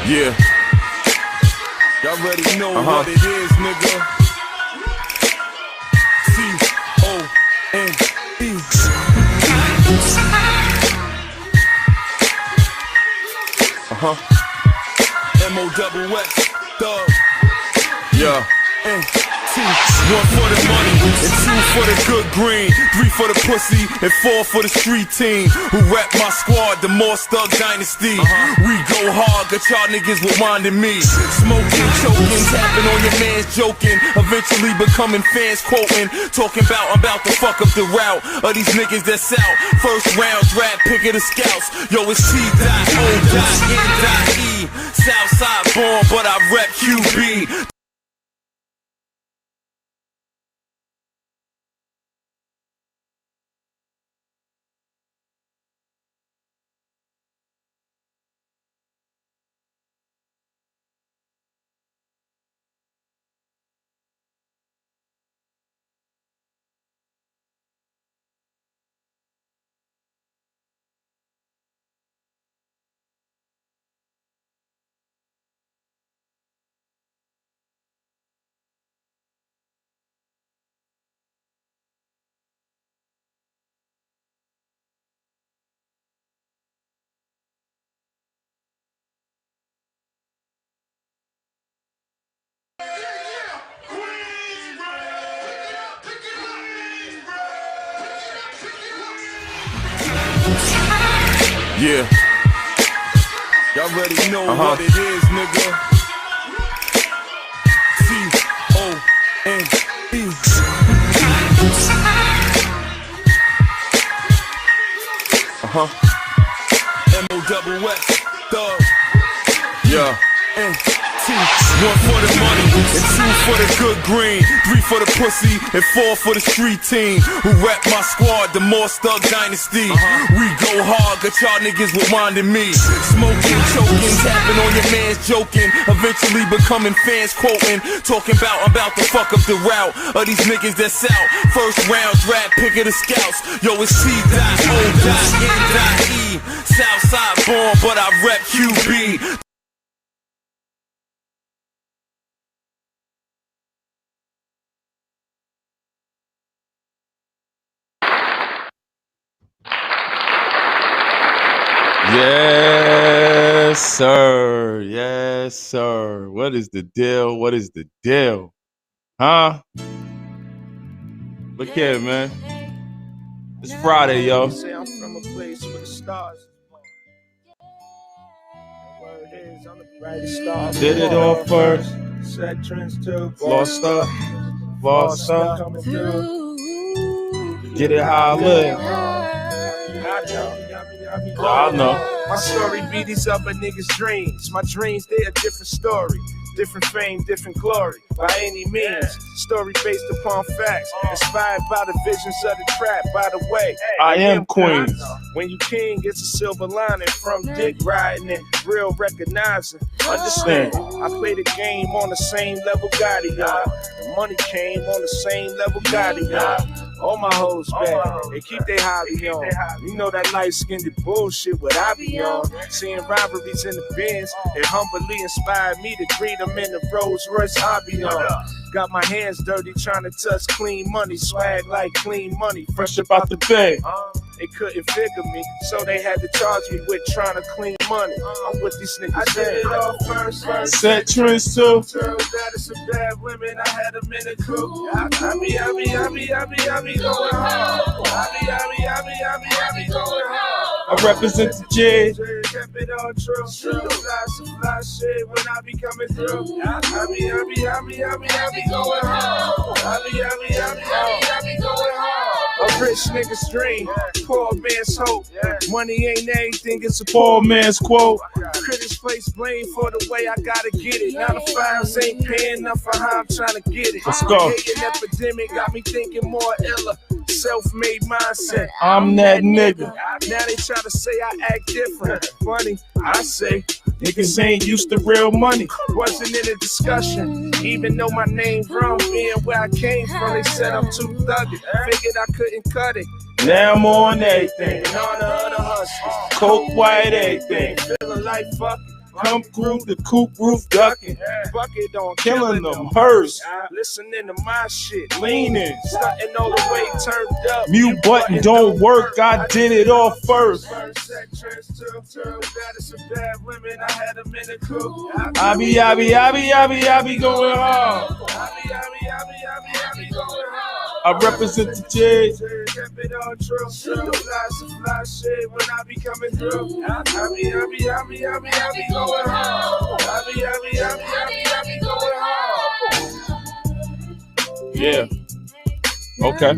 Yeah. Y'all already know what it is, nigga. C-O-N-E. M-O-double-S, Thug. Yeah. N-T. 1 for the money, and 2 for the good green, 3 for the pussy, and 4 for the street team. Who rap my squad, the Moss Thug Dynasty. We go hard, got y'all niggas rewinding me. Smoking, choking, tapping on your man's joking. Eventually becoming fans quoting. Talking about I'm about to fuck up the route of these niggas that's out. First round draft pick of the scouts. Yo, it's T.O.N.E. Southside born, but I rep QB. Yeah. Y'all already know what it is, nigga. C-O-N-E. M-O-double-S, Thug. Yeah. N-T. 1 for the money, and 2 for the good green, 3 for the pussy, and 4 for the street team. Who rap my squad, the Moss Thug Dynasty. We go hard, got y'all niggas rewinding me. Smoking, choking, tapping on your man's joking. Eventually becoming fans quoting. Talking about I'm about to fuck up the route of these niggas that's out. First round draft pick of the scouts. Yo, it's T.O.N.E. Southside born, but I rep QB. Yes, sir. Yes, sir. What is the deal? What is the deal? Huh? Look here, man. It's Friday, yo. Say I'm from a place where the stars is born. The word is I'm the brightest star. Did it all first. Set trends too. Lost up. Lost up. Coming through. Get it how I live. I know. My story be these other niggas' dreams. My dreams, they a different story. Different fame, different glory, by any means. Story based upon facts, inspired by the visions of the trap. By the way, I am Queens. When you king, it's a silver lining from dick riding and real recognizing. Understand, I play the game on the same level Gotti on. The money came on the same level Gotti on. All my hoes bad, they keep their hobby on. You know that light-skinned bullshit what I be on. Seeing rivalries in the bins, it humbly inspired me to greet them in the Rolls Royce I be on. Got my hands dirty trying to touch clean money, swag like clean money, fresh up out the bag. They couldn't figure me, so they had to charge me with trying to clean money. I'm with these niggas. I did it all first. Set trends too. Girls that is some bad women, I had them in the crew. I be going hard. I be going hard. I represent the J. Kept it all true. The fly shit when I be coming through. I be going hard. I be going hard. A rich nigga's dream, poor man's hope. Money ain't everything, it's a Poor man's quote. Critics place blame for the way I gotta get it. 9 to 5s ain't paying enough for how I'm trying to get it. Let's go. Hating epidemic got me thinking more iller. Self-made mindset. I'm that nigga. Now they try to say I act different. Funny, I say Niggas ain't used to real money. wasn't in a discussion. Even though my name wrong, being where I came from, they said I'm too thugged. Figured I couldn't cut it. Now I'm on everything. In honor of the hustlers. Coke white everything. Feeling like fucking. Come through the coop roof ducking. Bucket on Killing them hearse. Listening to my shit. Leaning. Stunting all the way turned up. Mute button don't work. I did it all first. I be going hard. I represent the J's. When I be coming through, I be going home. I be going home. Yeah. Okay.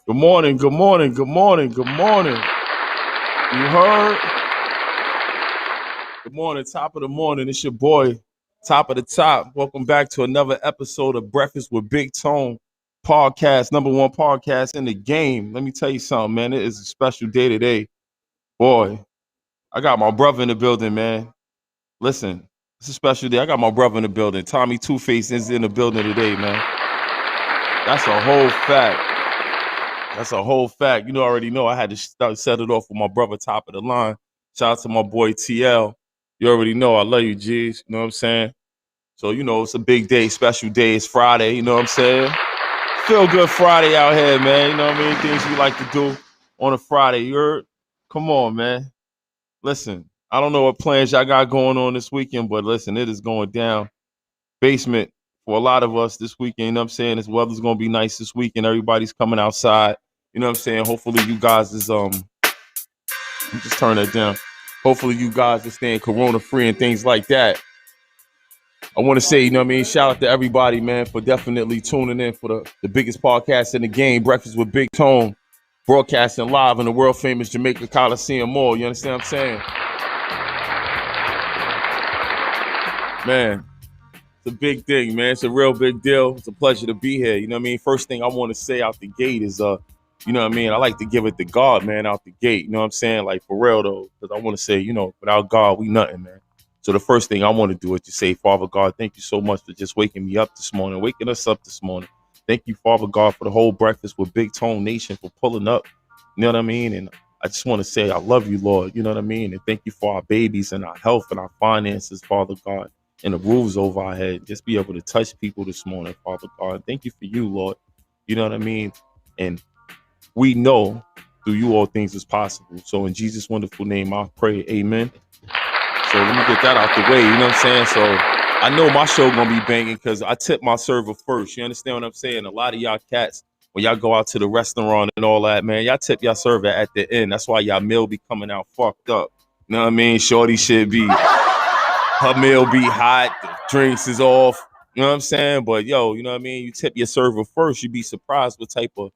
Good morning, good morning, good morning, good morning. You heard? Good morning, top of the morning. It's your boy, Top of the Top. Welcome back to another episode of Breakfast with Big Tone podcast, number one podcast in the game. Let me tell you something, man. It is a special day today. Boy, I got my brother in the building, man. Listen, it's a special day. I got my brother in the building. Tommy Two-Face is in the building today, man. That's a whole fact. That's a whole fact. You already know I had to set it off with my brother, top of the line. Shout out to my boy TL. You already know I love you, G's. You know what I'm saying? So, it's a big day, special day. It's Friday, you know what I'm saying? Feel good Friday out here, man. You know what I mean? Things we like to do on a Friday. You heard? Come on, man. Listen, I don't know what plans y'all got going on this weekend, but listen, it is going down. Basement for a lot of us this weekend, you know what I'm saying? This weather's going to be nice this weekend. Everybody's coming outside. You know what I'm saying? Hopefully you guys is, let me just turn that down. Hopefully you guys are staying corona free and things like that. I want to say, you know what I mean? Shout out to everybody, man, for definitely tuning in for the biggest podcast in the game, Breakfast with Big Tone, broadcasting live in the world famous Jamaica Coliseum Mall. You understand what I'm saying? Man, it's a big thing, man. It's a real big deal. It's a pleasure to be here. You know what I mean? First thing I want to say out the gate is, you know what I mean? I like to give it to God, man, out the gate. You know what I'm saying? Like, for real, though, because I want to say, without God, we nothing, man. So the first thing I want to do is to say, Father God, thank you so much for just waking me up this morning, waking us up this morning. Thank you, Father God, for the whole Breakfast with Big Tone Nation for pulling up. You know what I mean? And I just want to say I love you, Lord. You know what I mean? And thank you for our babies and our health and our finances, Father God, and the roofs over our head. Just be able to touch people this morning, Father God. Thank you for you, Lord. You know what I mean? And we know through you all things is possible. So in Jesus' wonderful name, I pray, amen. So let me get that out the way, you know what I'm saying? So I know my show gonna be banging because I tip my server first. You understand what I'm saying? A lot of y'all cats, when y'all go out to the restaurant and all that, man, y'all tip y'all server at the end. That's why y'all meal be coming out fucked up. You know what I mean? Shorty should be, her meal be hot, the drinks is off. You know what I'm saying? But yo, you know what I mean? You tip your server first, you'd be surprised what type of,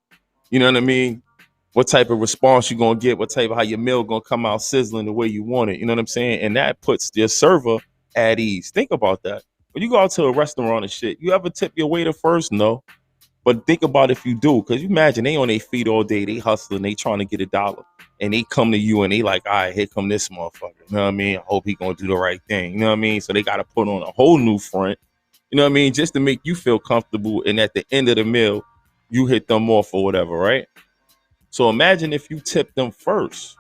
you know what I mean? What type of response you gonna get, what type of how your meal gonna come out sizzling the way you want it. You know what I'm saying? And that puts your server at ease. Think about that. When you go out to a restaurant and shit, you ever tip your waiter first? No. But think about if you do, because you imagine they on their feet all day, they hustling, they trying to get $1. And they come to you and they like, all right, here come this motherfucker. You know what I mean? I hope he gonna do the right thing. You know what I mean? So they gotta put on a whole new front, you know what I mean? Just to make you feel comfortable. And at the end of the meal, you hit them off or whatever, right? So imagine if you tip them first.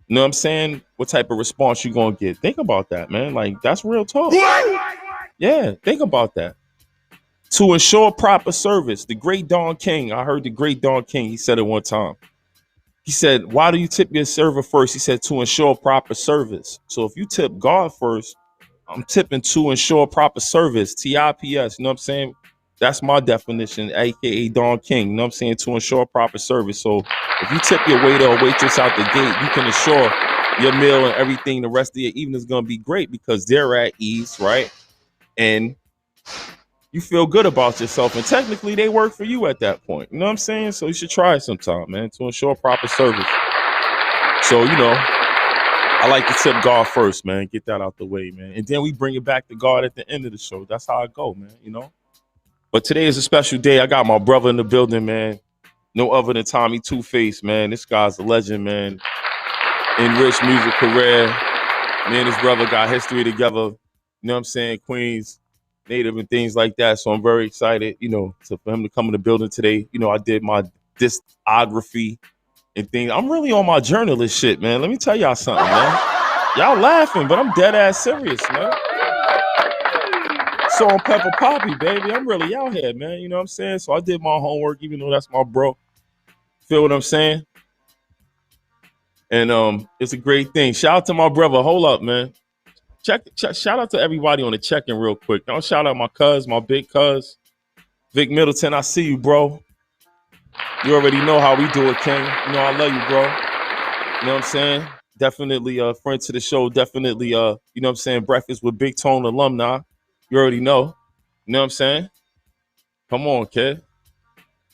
You know what I'm saying? What type of response you gonna get? Think about that, man. Like, that's real talk. Yeah, think about that. To ensure proper service, the great Don King, I heard the great Don King, he said it one time. He said, why do you tip your server first? He said, to ensure proper service. So if you tip God first, I'm tipping to ensure proper service, TIPS, you know what I'm saying? That's my definition, aka Don King. You know what I'm saying? To ensure proper service. So if you tip your waiter or waitress out the gate, you can assure your meal and everything the rest of your evening is going to be great because they're at ease, right? And you feel good about yourself. And technically, they work for you at that point. You know what I'm saying? So you should try it sometime, man, to ensure proper service. So, I like to tip God first, man. Get that out the way, man. And then we bring it back to God at the end of the show. That's how I go, man, But today is a special day. I got my brother in the building, man. No other than Tommy Two-Face, man. This guy's a legend, man. Enriched music career. Me and his brother got history together. You know what I'm saying? Queens. native and things like that. So I'm very excited, you know, for him to come in the building today. You know, I did my discography and things. I'm really on my journalist shit, man. Let me tell y'all something, man. Y'all laughing, but I'm dead ass serious, man. So on Pepper Poppy, baby, I'm really out here, man. You know what I'm saying? So I did my homework, even though that's my bro. Feel what I'm saying? And it's a great thing. Shout out to my brother. Hold up, man. Shout out to everybody on the check-in real quick. Don't shout out my cuz, my big cuz. Vic Middleton, I see you, bro. You already know how we do it, King. You know I love you, bro. You know what I'm saying? Definitely a friend to the show. Definitely, you know what I'm saying, Breakfast with Big Tone alumni. You already know. You know what I'm saying? Come on, kid.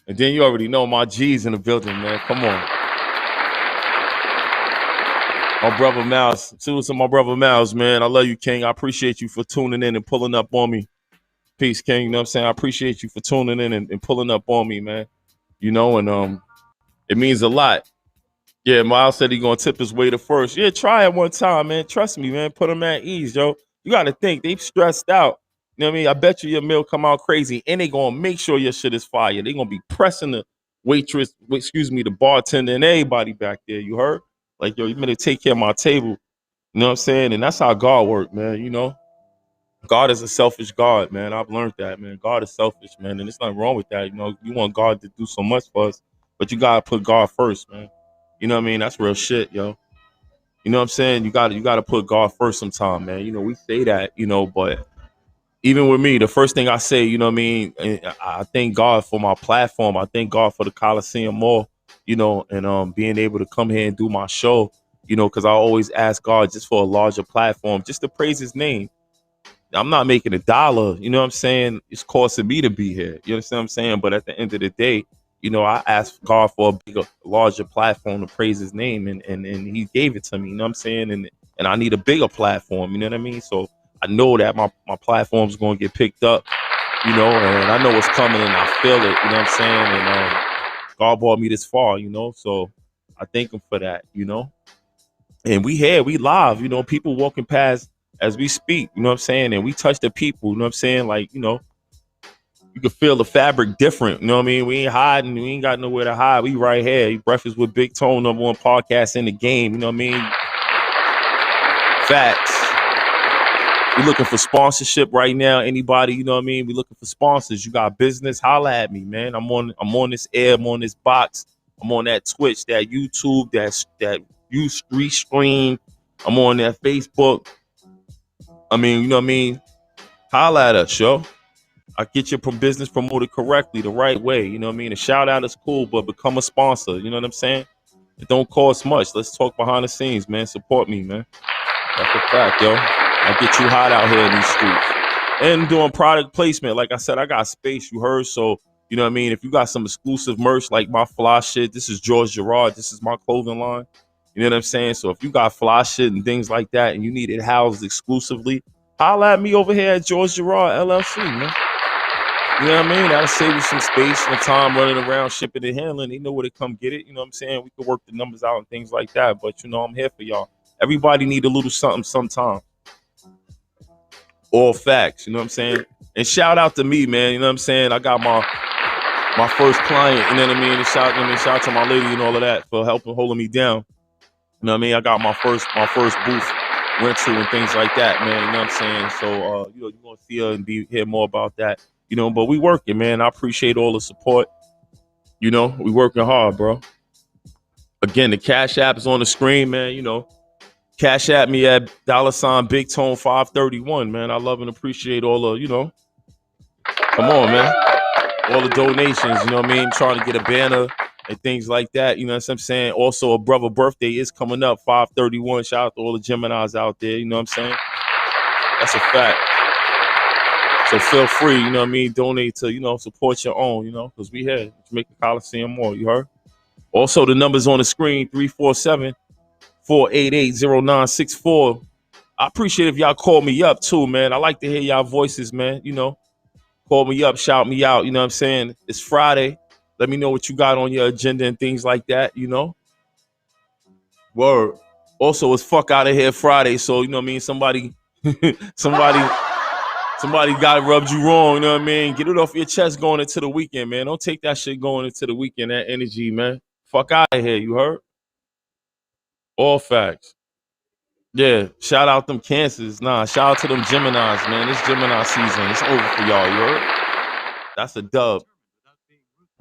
And then you already know my G's in the building, man. Come on. My brother Miles. Salute to my brother Miles, man. I love you, King. I appreciate you for tuning in and pulling up on me. Peace, King. You know what I'm saying? I appreciate you for tuning in and pulling up on me, man. You know, and it means a lot. Yeah, Miles said he gonna tip his waiter first. Yeah, try it one time, man. Trust me, man. Put him at ease, yo. You gotta think they stressed out. You know what I mean? I bet you your meal come out crazy, and they gonna make sure your shit is fire. They gonna be pressing the waitress, the bartender, and everybody back there. You heard? Like, yo, you better take care of my table. You know what I'm saying? And that's how God works, man. You know, God is a selfish God, man. I've learned that, man. God is selfish, man, and there's nothing wrong with that. You know, you want God to do so much for us, but you gotta put God first, man. You know what I mean? That's real shit, yo. You know what I'm saying? You gotta put God first sometime, man. You know, we say that, you know, but even with me, the first thing I say, you know what I mean? I thank God for my platform. I thank God for the Coliseum Mall, you know, and being able to come here and do my show, you know, because I always ask God just for a larger platform, just to praise his name. I'm not making $1, you know what I'm saying? It's costing me to be here. You understand what I'm saying? But at the end of the day, you know, I asked God for a bigger, larger platform to praise his name, and he gave it to me, you know what I'm saying? And I need a bigger platform, you know what I mean? So I know that my platform's going to get picked up, you know, and I know what's coming and I feel it, you know what I'm saying? And God brought me this far, you know, so I thank him for that, you know. And we live, you know, people walking past as we speak, you know what I'm saying? And we touch the people, you know what I'm saying? Like, you know, you can feel the fabric different, you know what I mean? We ain't hiding, we ain't got nowhere to hide. We right here. Breakfast with Big Tone, #1 podcast in the game, you know what I mean? Facts. We looking for sponsorship right now. Anybody, you know what I mean? We looking for sponsors. You got business, holla at me, man. I'm on this air, I'm on this box, I'm on that Twitch, that YouTube, that Restream. I'm on that Facebook. I mean, you know what I mean? Holla at us, yo. I get your business promoted correctly, the right way. You know what I mean? A shout out is cool, but become a sponsor. You know what I'm saying? It don't cost much. Let's talk behind the scenes, man. Support me, man. That's a fact, yo. I get you hot out here in these streets. And doing product placement. Like I said, I got space, you heard. So, you know what I mean? If you got some exclusive merch like my fly shit, this is George Gerard. This is my clothing line. You know what I'm saying? So if you got fly shit and things like that and you need it housed exclusively, holla at me over here at George Gerard LLC, man. You know what I mean? That'll save you some space and time running around shipping and handling. They know where to come get it. You know what I'm saying? We can work the numbers out and things like that. But, you know, I'm here for y'all. Everybody need a little something sometime. All facts. You know what I'm saying? And shout out to me, man. You know what I'm saying? I got my first client. You know what I mean? And shout out to my lady and all of that for helping holding me down. You know what I mean? I got my first booth rental and things like that, man. You know what I'm saying? So, you know, you're going to see her and hear more about that. You know, but we working, man. I appreciate all the support. You know, we working hard, bro. Again, the Cash App is on the screen, man. You know, Cash App me at $ Big Tone 531, man. I love and appreciate all the, you know, come on, man. All the donations, you know what I mean? Trying to get a banner and things like that. You know what I'm saying? Also, a brother birthday is coming up, 531. Shout out to all the Geminis out there. You know what I'm saying? That's a fact. So feel free, you know what I mean, donate to, you know, support your own, you know, because we here, Jamaica Coliseum Mall, you heard? Also, the numbers on the screen, 347-488-0964. I appreciate if y'all call me up too, man. I like to hear y'all voices, man, you know. Call me up, shout me out, you know what I'm saying? It's Friday. Let me know what you got on your agenda and things like that, you know. Word. Also, it's Fuck Out of Here Friday, so, you know what I mean, somebody Somebody got rubbed you wrong, you know what I mean? Get it off your chest going into the weekend, man. Don't take that shit going into the weekend, that energy, man. Fuck out of here, you heard? All facts. Yeah, shout out them cancers. Nah, shout out to them Geminis, man. It's Gemini season. It's over for y'all, you heard? That's a dub.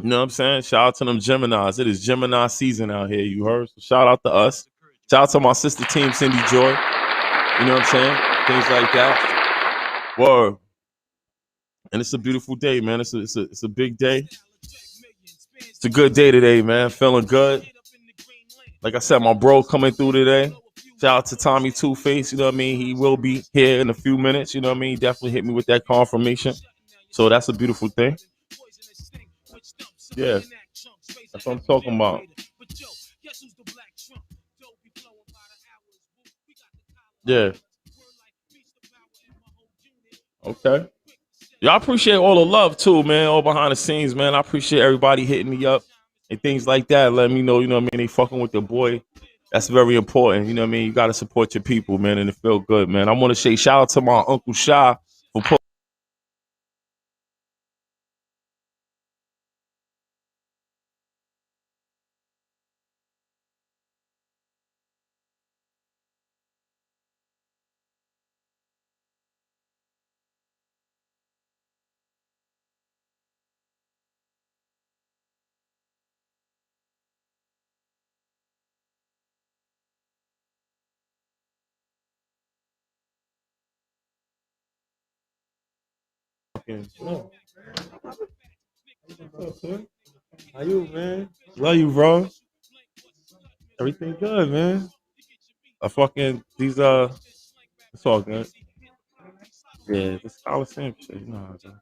You know what I'm saying? Shout out to them Geminis. It is Gemini season out here, you heard? So shout out to us. Shout out to my sister team, Cindy Joy. You know what I'm saying? Things like that. Word. And it's a beautiful day, man. It's a big day. It's a good day today, man. Feeling good. Like I said, my bro coming through today. Shout out to Tommy Two-Face, you know what I mean? He will be here in a few minutes, you know what I mean? He definitely hit me with that confirmation. So that's a beautiful thing. Yeah, that's what I'm talking about. Yeah. Okay. Yeah, I appreciate all the love too, man. All behind the scenes, man. I appreciate everybody hitting me up and things like that. Letting me know, you know what I mean? They fucking with the boy. That's very important. You know what I mean? You got to support your people, man, and it feel good, man. I want to say shout out to my Uncle Shy for putting. How you, man? Love you, bro. Everything good, man. These it's all good. Yeah, this Coliseum shit, you know how it is.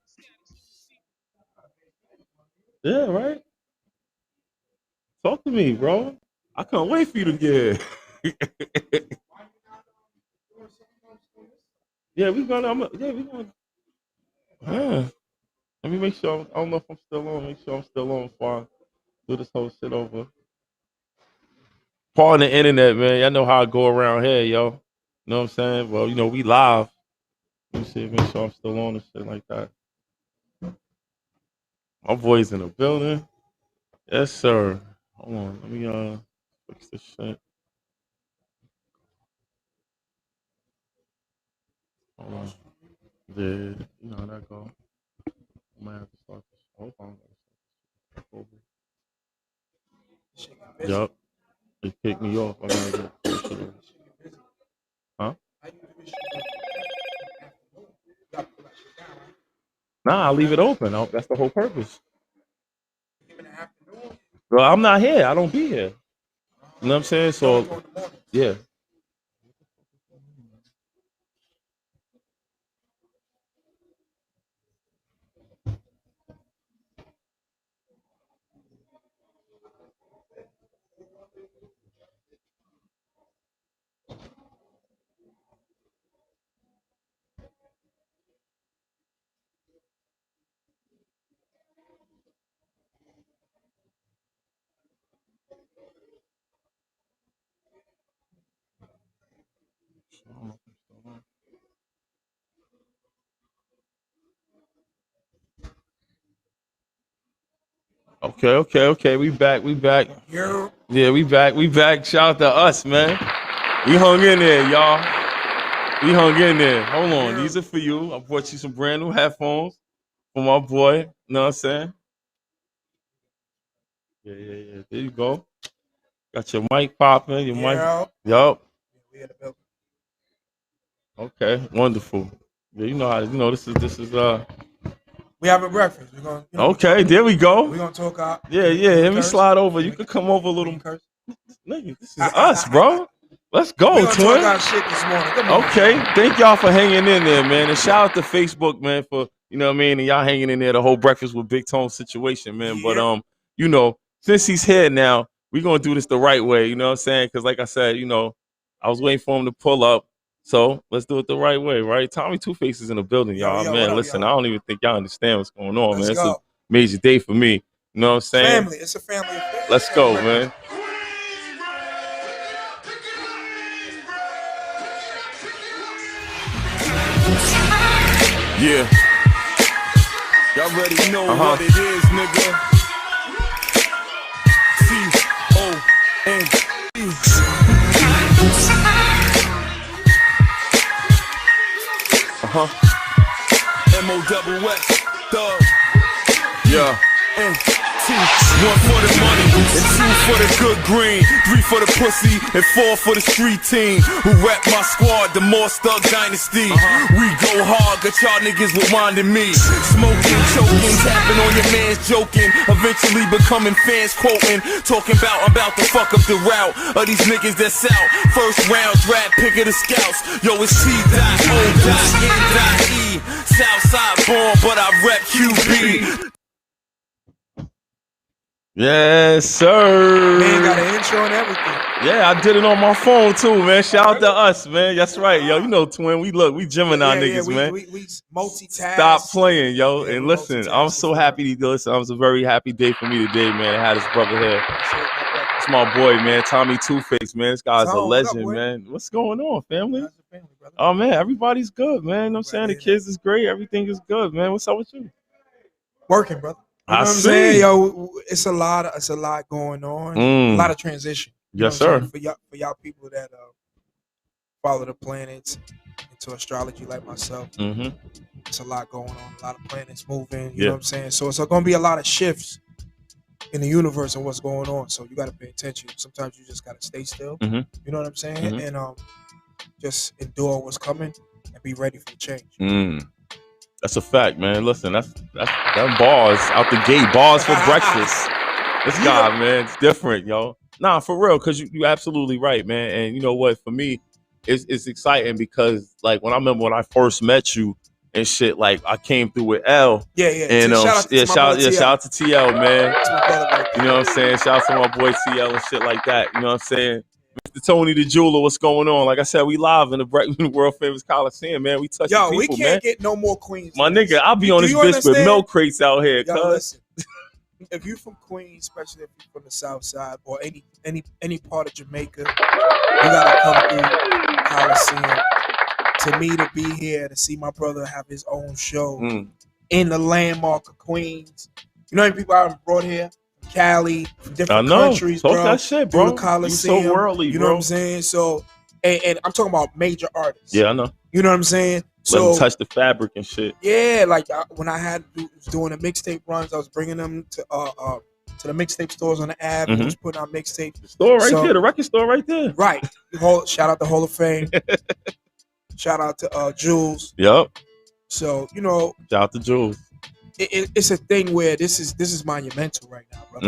Yeah, right. Talk to me, bro. I can't wait for you to get here. Yeah, we gonna. We gonna. Yeah. Let me make sure. I don't know if I'm still on. Make sure I'm still on before I do this whole shit over. Pardon the internet, man. Y'all know how I go around here, yo. You know what I'm saying? Well, you know, we live. Let me see, make sure I'm still on and shit like that. My boy's in the building. Yes, sir. Hold on. Let me fix this shit. Hold on. Yeah, you know how that go. I might have to start this. Hold on. Yup. It kicked me off. I gotta get this shit. Huh? Nah, I'll leave it open. That's the whole purpose. Well, I'm not here. I don't be here. You know what I'm saying? So, yeah. Okay. We back. Yeah, we back. Shout out to us, man. We hung in there, y'all. We hung in there. Hold on. These are for you. I brought you some brand new headphones for my boy. You know what I'm saying? Yeah. There you go. Got your mic popping. Your mic. Yup. Okay. Wonderful. Yeah, you know how. You know this is. We having breakfast. We're gonna. Okay. There we go. We're gonna talk out. Yeah. Let me slide over. You can come over a little. Nigga, this is us, bro. Let's go, We're gonna twin. talk our shit this morning. Come on. Okay, thank y'all for hanging in there, man. And shout out to Facebook, man, for you know what I mean, and y'all hanging in there the whole breakfast with Big Tone situation, man. Yeah. But you know, since he's here now, we're gonna do this the right way. You know what I'm saying? Because like I said, you know, I was waiting for him to pull up, so let's do it the right way, right? Tommy Two-Face is in the building, y'all. Yo, Man, up, listen, yo? I don't even think y'all understand what's going on, Let's man. go. It's a major day for me. You know what I'm saying? Family. It's a family affair. Let's go, man. Yeah. Y'all already know what it is, nigga. C-O-N-E. M-O-double-S, Thug. Yeah. N-T. 1 for the money, and 2 for the good green, 3 for the pussy, and 4 for the street team. Who rap my squad, the Moss Thug Dynasty. We go hard, got y'all niggas rewinding me. Smoking, choking, tapping on your mans, joking. Eventually becoming fans, quoting. Talking about to fuck up the route of these niggas that's out. First round draft pick of the scouts. Yo, it's T.O.N.E. Southside born, but I rep QB. Yes, sir. Man got an intro and everything. Yeah, I did it on my phone too, man. Shout out to us, man. That's right, yo. You know, twin. We Gemini niggas, man. We multitask. Stop playing, yo. Yeah, and we listen, I'm so happy to listen. It was a very happy day for me today, man. I had his brother here. It's my boy, man. Tommy Two-Face, man. This guy's a legend, man. What's going on, family? Oh man, everybody's good, man. You know what I'm saying? The kids is great. Everything is good, man. What's up with you? Working, brother. You know what I'm saying? Yo, it's a lot going on. A lot of transition. Yes, sir. For y'all people that follow the planets into astrology like myself. It's a lot going on. A lot of planets moving. You know what I'm saying? So it's going to be a lot of shifts in the universe and what's going on. So you got to pay attention. Sometimes you just got to stay still. You know what I'm saying? And just endure what's coming and be ready for the change. That's a fact, man. Listen, that's bars out the gate. Bars for breakfast. This guy, man, it's different, yo. Nah, for real, because you absolutely right, man. And you know what? For me, it's exciting because, like, when I first met you and shit, like, I came through with L. Yeah. And shout out to TL, man. You know what I'm saying? Shout out to my boy TL and shit like that. You know what I'm saying? Mr. Tony the Jeweler, what's going on? Like I said, we live in the world famous Coliseum, man. We touch people, we can't get no more Queens. My nigga, I'll be on this bitch with milk crates out here. Listen, if you from Queens, especially if you're from the South Side or any part of Jamaica, you gotta come through Coliseum. To me, to be here to see my brother have his own show in the landmark of Queens. You know how many people I brought here? Cali, from different countries, Talk bro. That shit, bro. Coliseum, you so worldly, you know what I'm saying? So, and I'm talking about major artists. Yeah, I know. You know what I'm saying? Let them touch the fabric and shit. Yeah, like when I was doing the mixtape runs, I was bringing them to the mixtape stores on the Ave. I was putting out mixtapes. Store right there, the record store right there. Right. Shout out to Hall of Fame. Shout out to Jules. Yep. So shout out to Jules. It's a thing where this is monumental right now, brother.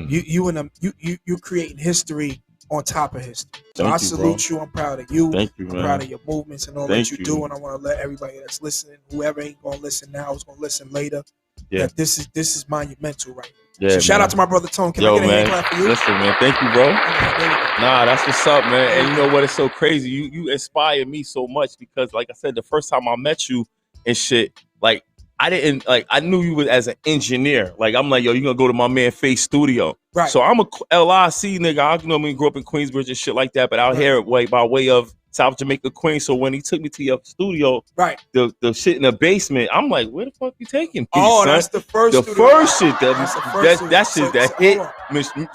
You're creating history on top of history. So I salute you. I'm proud of you. Thank you, I'm man. proud of your movements and all that you do. And I want to let everybody that's listening, whoever ain't gonna listen now, is gonna listen later. Yeah. That this is monumental right now. So shout out to my brother Tone. Can I get a hand clap for you? Listen, man. Thank you, bro. Nah, that's what's up, man. And you know what? It's so crazy. You inspire me so much because, like I said, the first time I met you and shit, like, I knew you was as an engineer. Like, I'm like, yo, you gonna go to my man Face Studio. Right. So I'm a LIC nigga. I grew up in Queensbridge and shit like that, but out here by way of South Jamaica, Queens. So when he took me to your studio, right, the shit in the basement, I'm like, where the fuck you taking me? Oh, son? That's the first. The studio. first shit that shit that hit.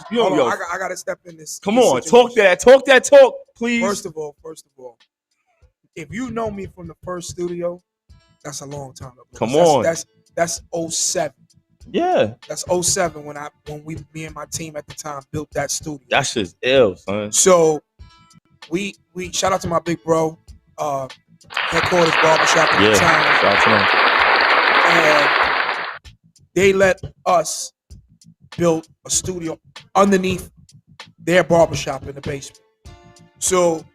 Yo, I gotta step in this. Come on, situation. talk that talk, please. First of all, if you know me from the first studio, that's a long time ago. Come on. That's 07. Yeah. That's 07 when me and my team at the time built that studio. That shit's ill, son. So we shout out to my big bro, Headquarters Barbershop at the time. Shout out to them. And they let us build a studio underneath their barbershop in the basement. So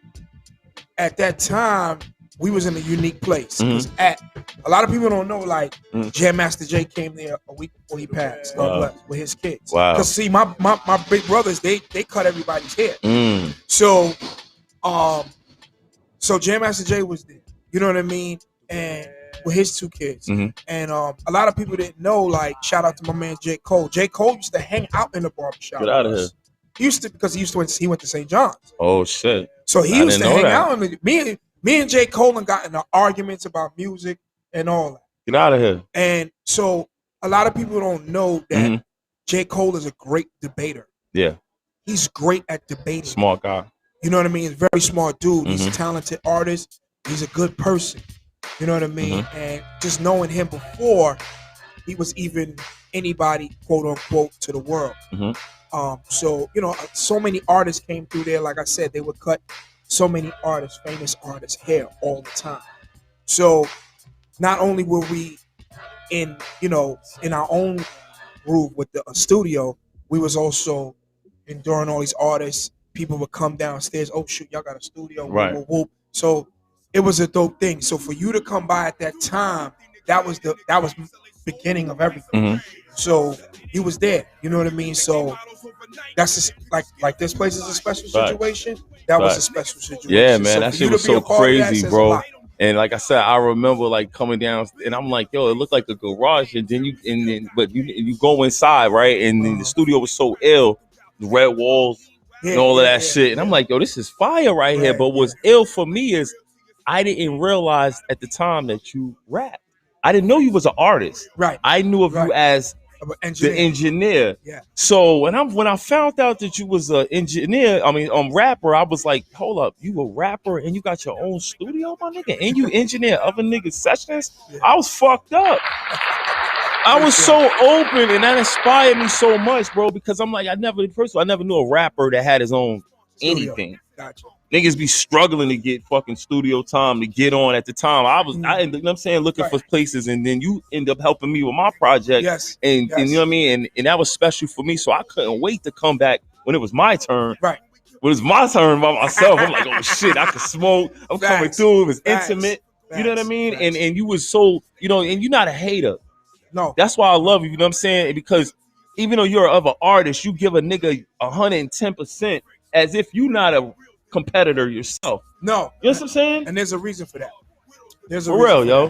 at that time, we was in a unique place. A lot of people don't know, like, Jam Master Jay came there a week before he passed, with his kids. Wow. Because see, my big brothers, they cut everybody's hair. So Jam Master Jay was there. You know what I mean? And with his 2 kids. And a lot of people didn't know, like, shout out to my man J. Cole. J. Cole used to hang out in the barbershop. Get out of here. He went to St. John's. Oh shit. So he used to hang out in me and J. Cole got into arguments about music and all that. Get out of here. And so a lot of people don't know that J. Cole is a great debater. Yeah. He's great at debating. Smart guy. You know what I mean? He's a very smart dude. He's a talented artist. He's a good person. You know what I mean? And just knowing him before he was even anybody, quote unquote, to the world. So, you know, so many artists came through there. Like I said, they would cut so many artists, famous artists, hair all the time. So not only were we in, you know, in our own groove with the studio, we was also enduring all these artists. People would come downstairs, oh shoot, y'all got a studio, right? Whoop, whoop. So it was a dope thing. So for you to come by at that time, that was beginning of everything. So he was there, you know what I mean? So that's just like this place is a special situation. That was a special situation. Yeah, man, so that shit was so crazy, bro. And like I said, I remember like coming down, and I'm like, yo, it looked like a garage. And then you go inside, right? And then the studio was so ill, the red walls and all of that shit. And I'm like, yo, this is fire right here. But what's ill for me is I didn't realize at the time that you rap. I didn't know you was an artist. Right. I knew of you as the engineer. Yeah. So when I found out that you was an engineer, rapper, I was like, hold up, you a rapper and you got your own studio, my nigga, and you engineer other niggas' sessions? Yeah. I was fucked up. I was so open, and that inspired me so much, bro, because I'm like, I never knew a rapper that had his own anything. Gotcha. Niggas be struggling to get fucking studio time to get on at the time. You know what I'm saying, looking for places, and then you end up helping me with my project. And you know what I mean? And that was special for me. So I couldn't wait to come back when it was my turn. Right. When it was my turn by myself. I'm like, oh shit, I can smoke. I'm coming through. It was intimate. You know what I mean? And you was so, you know, and you're not a hater. No. That's why I love you, you know what I'm saying? Because even though you're of an artist, you give a nigga 110% as if you're not a competitor yourself. No. You know what I'm saying? And there's a reason for that. There's a for real, yo.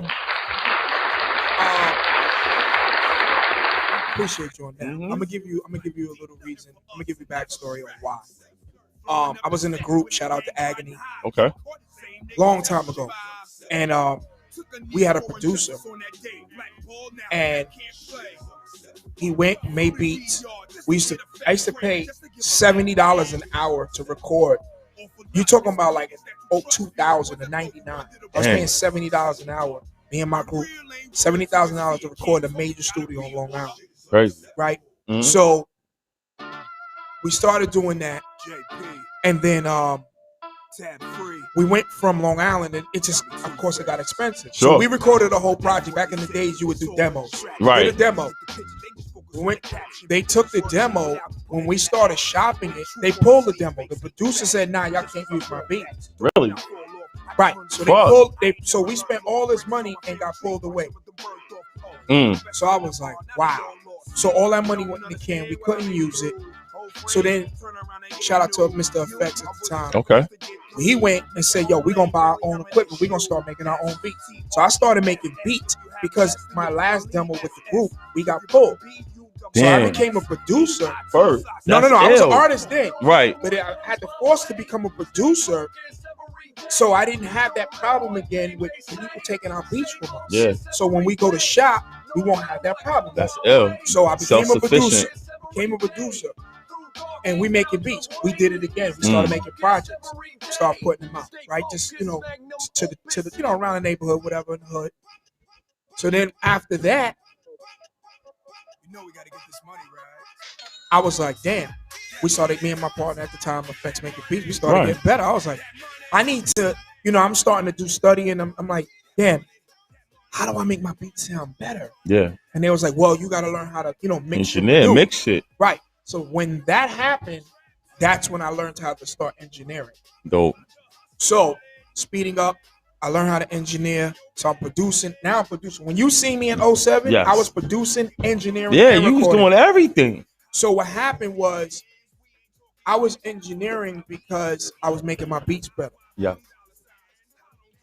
Appreciate you on that. I'm gonna give you a little reason. I'm gonna give you backstory on why. I was in a group, shout out to Agony. Okay. Long time ago. And we had a producer. And he went, made beats. I used to pay $70 an hour to record. You talking about like 2000 to 99. I was paying $70 an hour. Me and my group, $70,000 to record a major studio on Long Island. Crazy. Right? So we started doing that. And then we went from Long Island, and it just, of course, it got expensive. Sure. So we recorded a whole project. Back in the days, you would do demos. Right. Did a demo. They took the demo. When we started shopping it, they pulled the demo. The producer said, nah, y'all can't use my beats. Really? Right. So so we spent all this money and got pulled away. So I was like, wow. So all that money went in the can. We couldn't use it. So then, shout out to Mr. Effects at the time. Okay. He went and said, yo, we're going to buy our own equipment. We're going to start making our own beats. So I started making beats because my last demo with the group, we got pulled. So I became a producer first. No. I was an artist then. Right. But I had to force to become a producer. So I didn't have that problem again with people taking our beats from us. Yeah. So when we go to shop, we won't have that problem. That's ill. So I became a producer. And we making beats. We did it again. We started making projects. Start putting them out, right? Just, you know, to the you know, around the neighborhood, whatever, in the hood. So then after that, you know, we got to get this money, right? I was like, damn. We started, me and my partner at the time, Effects making beats. We started getting better. I was like, I need to, you know, I'm starting to do studying. I'm like, damn, how do I make my beats sound better? Yeah. And they was like, well, you got to learn how to, you know, mix shit. Right. So when that happened, that's when I learned how to start engineering. Dope. So speeding up, I learned how to engineer. So I'm producing. Now I'm producing. When you see me in 07, I was producing, engineering. Yeah, you was doing everything. So what happened was I was engineering because I was making my beats better. Yeah.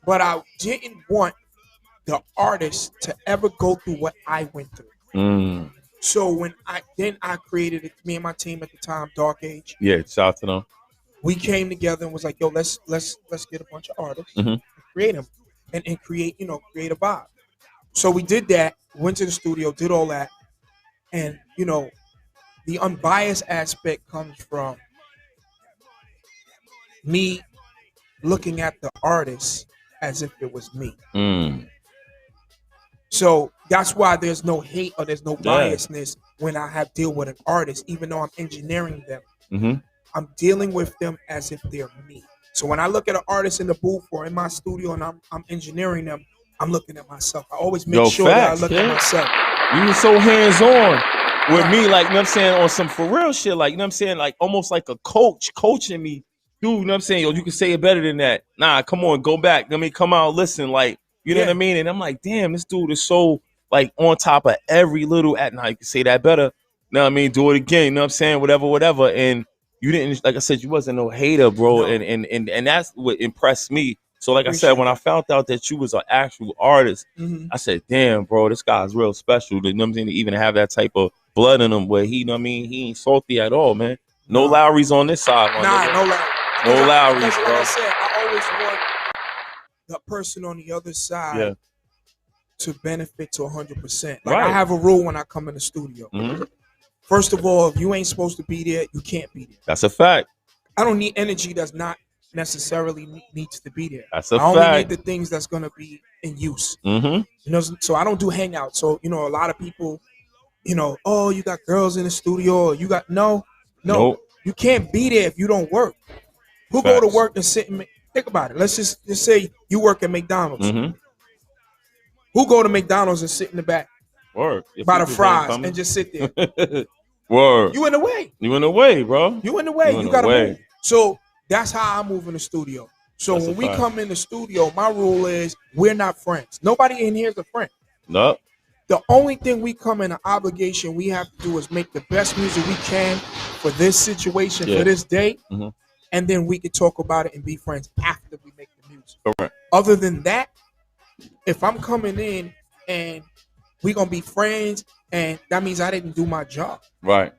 But I didn't want the artist to ever go through what I went through. So when I created it, me and my team at the time, Dark Age. Yeah, shout out to them. We came together and was like, yo, let's get a bunch of artists, and create them, and create, you know, create a vibe. So we did that, went to the studio, did all that. And, you know, the unbiased aspect comes from me looking at the artist as if it was me. So that's why there's no hate or there's no biasness when I have deal with an artist, even though I'm engineering them. I'm dealing with them as if they're me. So when I look at an artist in the booth or in my studio and I'm engineering them, I'm looking at myself. I always make sure that I look at myself. You were so hands-on with me, like, you know what I'm saying, on some for real shit, like, you know what I'm saying, like almost like a coach coaching me. Dude, you know what I'm saying? Yo, you can say it better than that. Nah, come on, go back. Let me come out, listen, like, you know what I mean? And I'm like, damn, this dude is so like on top of every little now you can say that better. You know what I mean? Do it again, you know what I'm saying? Whatever. And you didn't, like I said, you wasn't no hater, bro. No. And that's what impressed me. So like I said, when I found out that you was an actual artist, I said, damn, bro, this guy's real special. You know what I'm saying? To even have that type of blood in him where he, you know what I mean? He ain't salty at all, man. No Lowry's on this side, man. No Lowry. No Lowry's, bro. Like I said, I always want the person on the other side to benefit to 100%. Like I have a rule when I come in the studio. First of all, if you ain't supposed to be there, you can't be there. That's a fact. I don't need energy that's not necessarily needs to be there. That's a fact. I only need the things that's gonna be in use. You know, so I don't do hangouts. So you know, a lot of people, you know, oh, you got girls in the studio. Or you got no. You can't be there if you don't work. Who go to work and sit and think about it? Let's just say you work at McDonald's. Who go to McDonald's and sit in the back by the fries and just sit there? Word. You in the way. You in the way, bro. You in the way. You gotta move. So that's how I move in the studio. So that's when we come in the studio, my rule is we're not friends. Nobody in here is a friend. No. The only thing we come in an obligation we have to do is make the best music we can for this situation, for this day. And then we can talk about it and be friends after we make the music. Correct. Other than that, if I'm coming in and we're going to be friends, and that means I didn't do my job. Right.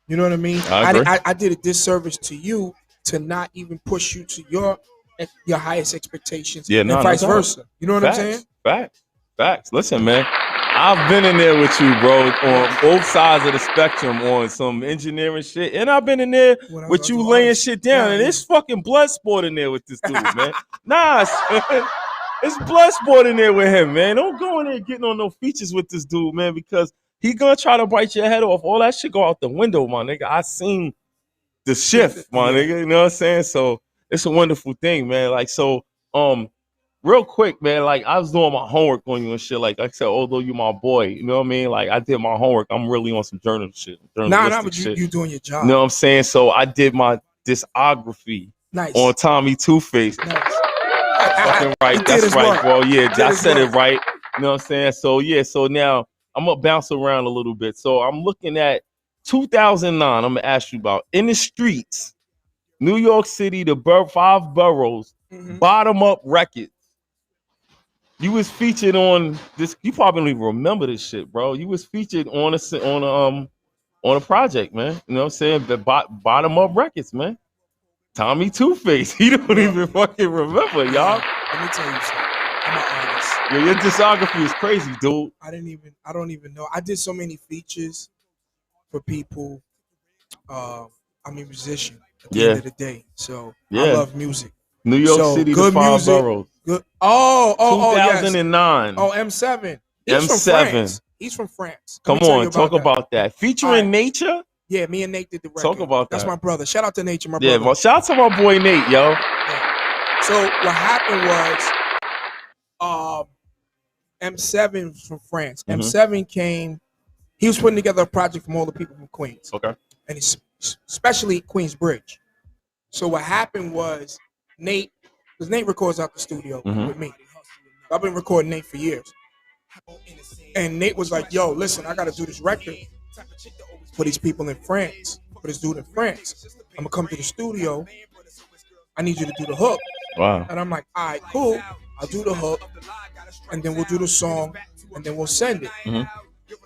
You know what I mean? I did a disservice to you to not even push you to your highest expectations and vice versa. You know what I'm saying? Facts. Listen, man. I've been in there with you, bro, on both sides of the spectrum on some engineering shit. And I've been in there with you laying shit down. And it's fucking blood sport in there with this dude, man. Nah, it's blood sport in there with him, man. Don't go in there getting on no features with this dude, man, because he gonna try to bite your head off. All that shit go out the window, my nigga. I seen the shift, my nigga. You know what I'm saying? So it's a wonderful thing, man. Like, so, real quick, man, like I was doing my homework on you and shit. Like I said, although you my boy, you know what I mean? Like I did my homework. I'm really on some journalistic shit. You doing your job. You know what I'm saying? So I did my discography on Tommy Two-Face. Nice. Fucking right. That's right, bro. Yeah, I said it right. You know what I'm saying? So yeah, so now I'm gonna bounce around a little bit. So I'm looking at 2009. I'm gonna ask you about In the Streets, New York City, the 5 boroughs, Bottom Up Records. You was featured on this. You probably don't even remember this shit, bro. You was featured on a project, man. You know what I'm saying? The Bottom Up Records, man. Tommy Two-Face. He don't even fucking remember, y'all. Let me tell you something. I'm an artist. Yeah, your discography is crazy, dude. I don't even know. I did so many features for people. I'm a musician at the end of the day, so I love music. New York City, the 5 boroughs. Good. 2009. Yes. Oh, M7. He's from France. Come on, talk about that. Featuring Nature? Yeah, me and Nate did the record. Talk about that. That's my brother. Shout out to Nature, my brother. Yeah, well, shout out to my boy Nate, yo. Yeah. So what happened was M7 was from France. M7 came, he was putting together a project from all the people from Queens. Okay. And especially Queensbridge. So what happened was Nate, because Nate records out the studio with me. I've been recording Nate for years. And Nate was like, yo, listen, I got to do this record for these people in France, for this dude in France. I'm going to come to the studio. I need you to do the hook. Wow. And I'm like, all right, cool. I'll do the hook. And then we'll do the song. And then we'll send it.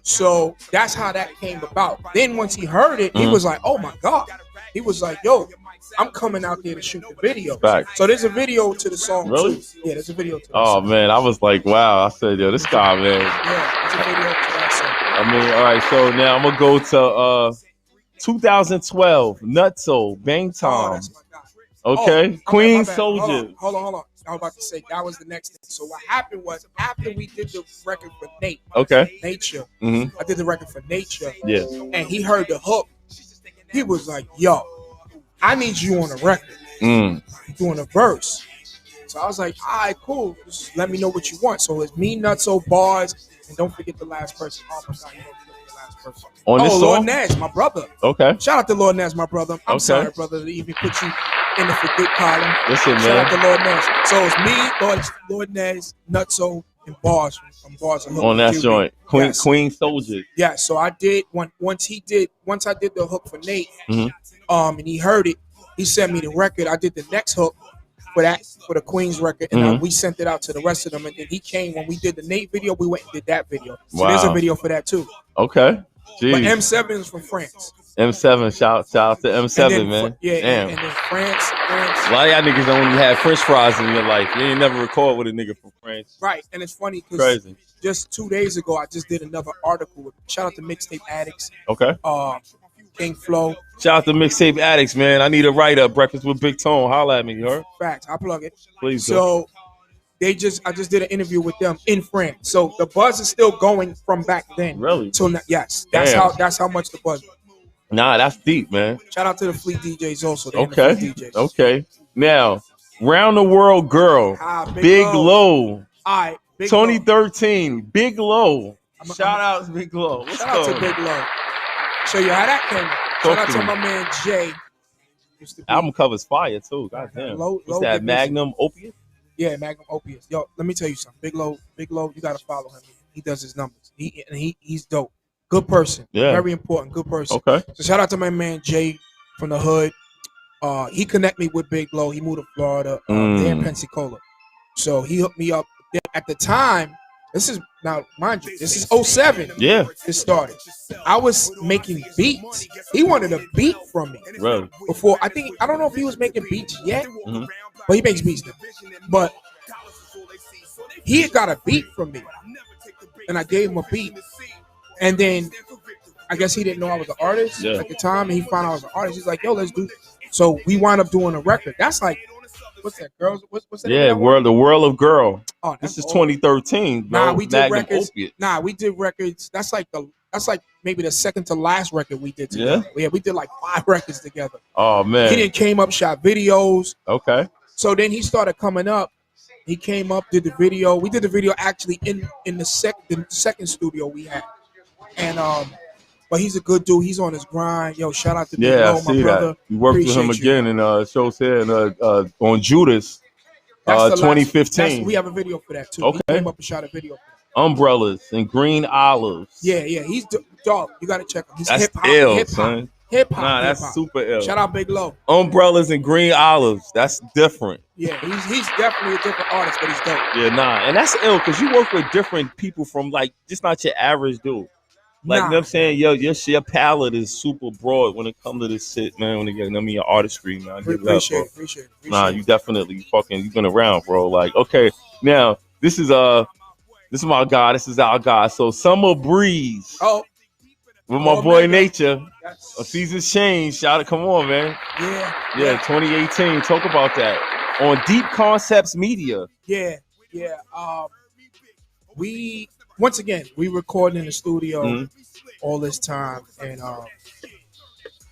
So that's how that came about. Then once he heard it, he was like, oh, my God. He was like, yo, I'm coming out there to shoot the video. Facts. So there's a video to the song Really? too. Yeah, there's a video to the Oh song. man, I was like, wow. I said, yo, this guy, man. Yeah, there's a video to that song. I mean, all right. So now I'm gonna go to 2012, Nutso, Bang Oh, Tom. that's my guy. Okay, Oh, Queen my bad. Soldier. Hold on. I was about to say that was the next thing. So what happened was after we did the record for Okay. Nature, Mm-hmm. I did the record for Nature, Yeah. and he heard the hook. He was like, "Yo, I need you on the record, doing a verse." So I was like, "All right, cool. Just let me know what you want." So it's me, Nutso, bars, and don't forget the last person. Oh my God, you don't forget the last person. On this Lord song? Nash, my brother. Okay. Shout out to Lord Nash, my brother. I'm Okay. sorry, brother, to even put you in the forget column. Listen, Shout out man. to Lord Nash. So it's me, Lord Nash, Nutso, and Bars from Bars and Hook. On that QB. joint, Yes. Queen Soldier. Yeah, so I did once I did the hook for Nate, Mhm. and he heard it, he sent me the record. I did the next hook for the Queen's record, and we sent it out to the rest of them. And then he came when we did the Nate video, we went and did that video. So there's a Wow. video for that too. Okay. But Jeez. M7 is from France. M7. Shout out to M7, And then, man. Yeah, Damn. and then France. A lot of y'all niggas only had French fries in your life. You ain't never record with a nigga from France. Right, and it's funny because Crazy. just 2 days ago, I just did another article. Shout out to Mixtape Addicts, Okay. King Flow. Shout out to Mixtape Addicts, man. I need a write-up. Breakfast with Big Tone. Holla at me, you heard? Facts, I plug it. Please do. So I just did an interview with them in France. So the buzz is still going from back then. Really? So yes, that's Damn. that's how much the buzz. Nah, that's deep, man. Shout out to the Fleet DJs also. They're in the Okay. Fleet DJs. Okay. Now, Round the World Girl. Big Big Low. Low. All right, Big 2013. Big Low. I'm- Shout out to Big Low. Low. What's Shout out to going Big Low. Show you how that came. Talk Shout out to to me. my man Jay. Used to be- Album covers fire too. God damn. Low What's that? Big Magnum Opiate? Yeah, Magnum Opius. Yo, let me tell you something. Big Low, you gotta follow him. He does his numbers. He's dope. Good person. Yeah. Very important. Good person. Okay. So shout out to my man Jay from the hood. He connect me with Big Low. He moved to Florida. They're in Pensacola. So he hooked me up. At the time, this is now mind you, this is 07. Yeah. It started. I was making beats. He wanted a beat from me. Really? Before I don't know if he was making beats yet, Mhm. but he makes beats now. But he had got a beat from me, and I gave him a beat. And then I guess he didn't know I was an artist Yeah. at the time, and he found out I was an artist. He's like, "Yo, let's do." So we wound up doing a record. That's like, what's that? Girls? What's that? Yeah, that one? the World of Girl. Oh, that's This is old. 2013. Bro. Nah, we did Magnum records. Opiate. Nah, we did records. That's like maybe the second to last record we did Yeah? together. Yeah, we did like 5 records together. Oh He man. then came up, shot videos. Okay. So then he started coming up. He came up, did the video. We did the video actually in the second studio we had. And but he's a good dude. He's on his grind. Yo, shout out to Big Yeah, I Low, my see brother. that. You worked with him Appreciate you. again and shows here and on Judas. That's the last- 2015. we have a video for that too. Okay. He came up and shot a video for that. Umbrellas and Green Olives. Yeah, he's dog. You gotta check him. He's That's hip hop. ill, son. Hip hop. Nah, that's hip-hop. super ill. Shout out Big Low. Umbrellas and Green Olives. That's different. Yeah, he's definitely a different artist, but he's dope. Yeah, nah. And that's ill because you work with different people from like just not your average dude. Like, you know what I'm saying? Yo, your palette is super broad when it comes to this shit, man. When it get, your artistry, man. I give it up, bro. Appreciate it. Nah, you definitely you've been around, bro. Like, okay, now this is my guy. This is our guy. So Summer Breeze Oh, with my Oh, boy man. Nature. that's, A season's change. Shout out, come on, man. yeah, 2018. Talk about that on Deep Concepts Media. yeah. We once again we recorded in the studio Mhm. all this time, and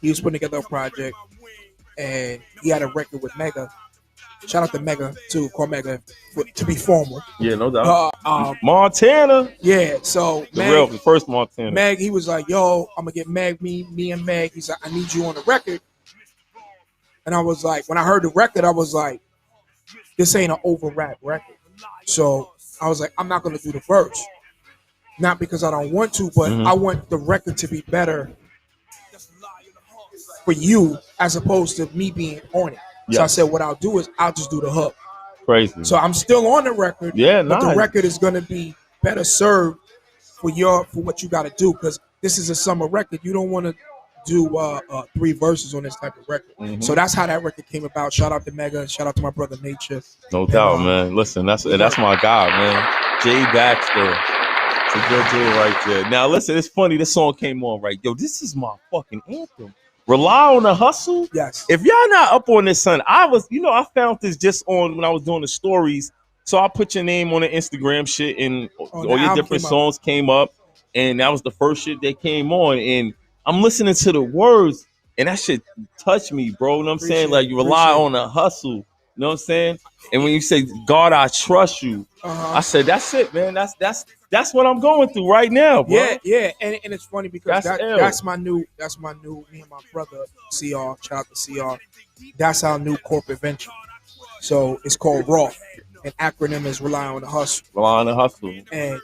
he was putting together a project, and he had a record with Mega. Shout out to Mega too, call Mega to be formal. Yeah, no doubt. Montana, Yeah, so the first Montana. Meg, he was like, "Yo, I'm gonna get Meg, me and Meg." He's like, "I need you on the record," and I was like, when I heard the record, I was like, "This ain't an over rap record." So I was like, "I'm not gonna do the verse, not because I don't want to, but I want the record to be better for you as opposed to me being on it." So I Yes. said, "What I'll do is I'll just do the hook." Crazy. So I'm still on the record, Yeah, but nice. the record is gonna be better served for what you got to do, because this is a summer record. You don't want to do 3 verses on this type of record. So that's how that record came about. Shout out to Mega. Shout out to my brother Nature. No doubt, man. Listen, that's my guy, man. Jay Baxter. It's a good dude right there. Now, listen, it's funny. This song came on, right? Yo, this is my fucking anthem. Rely on the Hustle. Yes. If y'all not up on this, son, I found this just on when I was doing the stories. So I put your name on the Instagram shit, and all your different songs came up, and that was the first shit that came on. And I'm listening to the words, and that shit touched me, bro. You know what I'm saying? Like, you rely on the hustle. You know what I'm saying? And when you say, God, I trust you, I said, that's it, man. That's what I'm going through right now, bro. Yeah. And it's funny because that's my new, me and my brother, CR, shout out to CR. That's our new corporate venture. So it's called RAW. An acronym is Rely on the Hustle. Rely on the Hustle. And,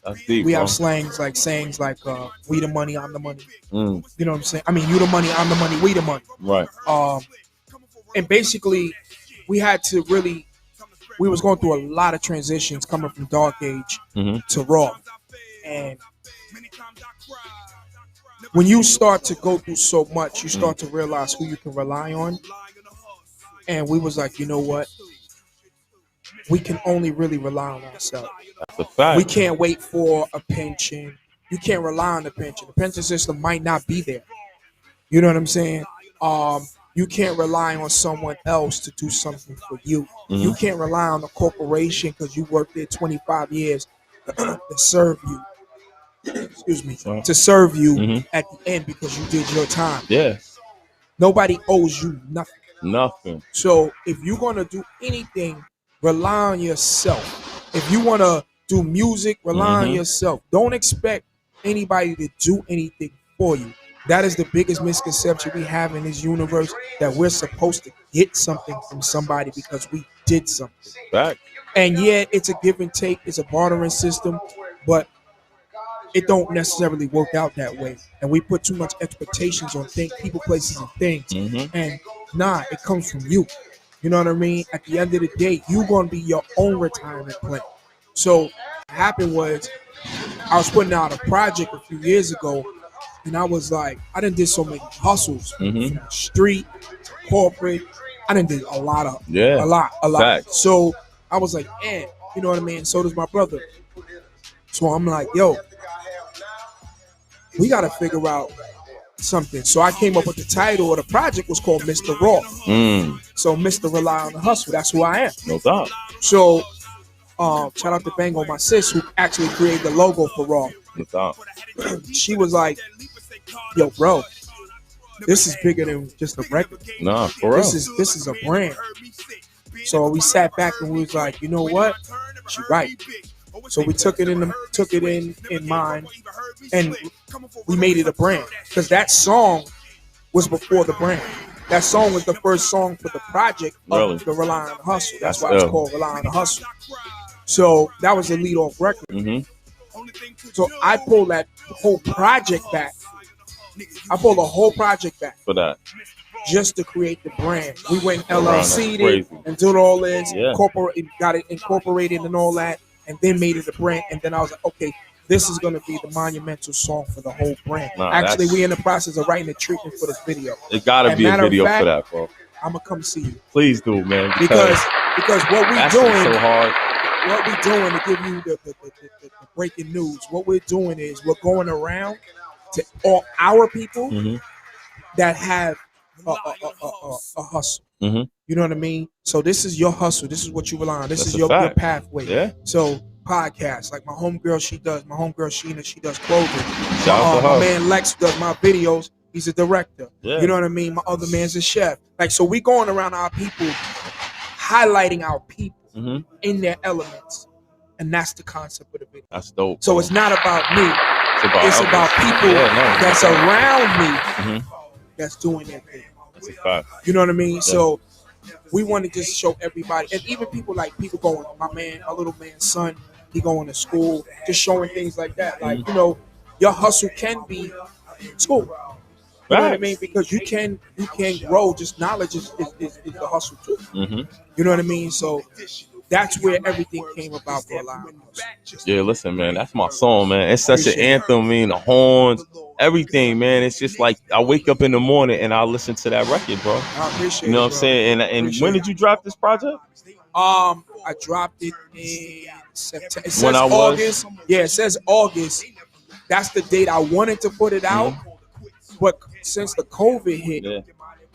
that's deep, we bro. have sayings like we the money, I'm the money. You know what I'm saying? I mean, you the money, I'm the money, we the money. Right. And basically, we was going through a lot of transitions coming from Dark Age to Raw. And when you start to go through so much, you start to realize who you can rely on. And we was like, you know what? We can only really rely on ourselves. That's a fact. We can't wait for a pension. You can't rely on the pension. The pension system might not be there. You know what I'm saying? You can't rely on someone else to do something for you. You can't rely on a corporation because you worked there 25 years to serve you. Excuse me. To serve you at the end because you did your time. Yeah. Nobody owes you nothing. Nothing. So if you're going to do anything, rely on yourself. If you want to do music, rely on yourself. Don't expect anybody to do anything for you. That is the biggest misconception we have in this universe, that we're supposed to get something from somebody because we did something. Back. And yeah, it's a give and take. It's a bartering system, but it don't necessarily work out that way. And we put too much expectations on things, people, places, and things. And it comes from you. You know what I mean? At the end of the day, you're going to be your own retirement plan. So what happened was, I was putting out a project a few years ago, and I was like, I done did so many hustles from the street, corporate. I done did a lot. Facts. So I was like, you know what I mean? So does my brother. So I'm like, yo, we got to figure out something. So I came up with the title of the project was called Mr. Raw. So Mr. Rely on the Hustle. That's who I am. No doubt. So shout out to Bango, my sis, who actually created the logo for Raw. No doubt. She was like, yo, bro, this is bigger than just a record. Nah, for real. This is a brand. So we sat back and we was like, you know what? She right. So we took it in mind, and we made it a brand, because that song was before the brand. That song was the first song for the project of the Rely on the Hustle. That's why it's called Rely on the Hustle. So that was the lead off record. So I pulled that whole project back. I pulled the whole project back for that, just to create the brand. We went LLC'd it and did all this, got it incorporated and all that, and then made it a brand. And then I was like, okay, this is going to be the monumental song for the whole brand. Actually, we're in the process of writing the treatment for this video. It got to be a video for that, bro. I'm going to come see you. Please do, man. Because what we're doing, so hard. What we're doing to give you the breaking news, what we're doing is we're going around to all our people that have a hustle. You know what I mean? So this is your hustle. This is what you rely on. This is your pathway. Yeah. So podcasts, like my homegirl, she does Sheena, she does clothing. Shout out to her. My man Lex does my videos. He's a director. Yeah. You know what I mean? My other man's a chef. Like, so we going around our people, highlighting our people in their elements. And that's the concept of the video. That's dope. So it's not about me. It's about people that's around me that's doing their thing. That's a fact. You know what I mean? Yeah. So we want to just show everybody, and even people going, my little man's son, he going to school, just showing things like that. Like, you know, your hustle can be school. You know what I mean? Because you can grow. Just knowledge is the hustle too. You know what I mean? So that's where everything came about for a lot of us. Yeah, listen, man, that's my song, man. It's such an anthem. I mean, the horns, everything, man. It's just like I wake up in the morning and I listen to that record, bro. I appreciate You know it, what I'm bro. saying? And when did you drop this project? I dropped it in September. It says When I was- August. Yeah, it says August. That's the date I wanted to put it out. But since the COVID hit, Yeah.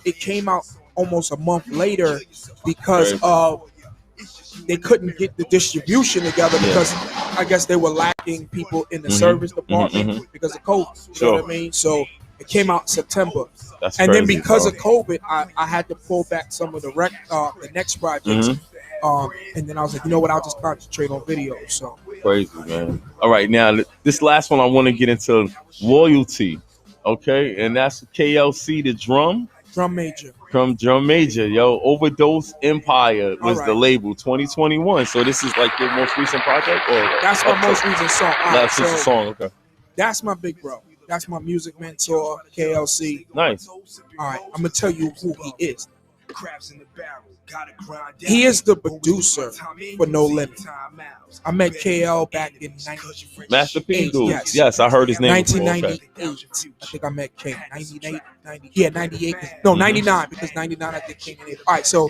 it came out almost a month later because Crazy. they couldn't get the distribution together Yeah. because I guess they were lacking people in the Mhm. service department Mhm. because of COVID. You know Sure. what I mean? So it came out in September. That's And then crazy, because bro. of COVID, I had to pull back some of the next projects. Mhm. And then I was like, you know what? I'll just concentrate on video. So Crazy, man. All right, now this last one I want to get into Loyalty, okay? And that's KLC, the drum major. from Drum Major, yo. Overdose Empire was All the right. label 2021. So this is like your most recent project, or That's my most recent song. All right, Last so recent song, okay. that's my big bro. That's my music mentor, KLC. Nice. All right, I'm gonna tell you who he is. He is the producer for No Limit. I met KL back in Master P, dude. Yes. Yes, I heard his name before. Okay. 1998. I think I met K. 98, 90. Yeah, 98. No, 99 because 99 I think King and Abel. All right, so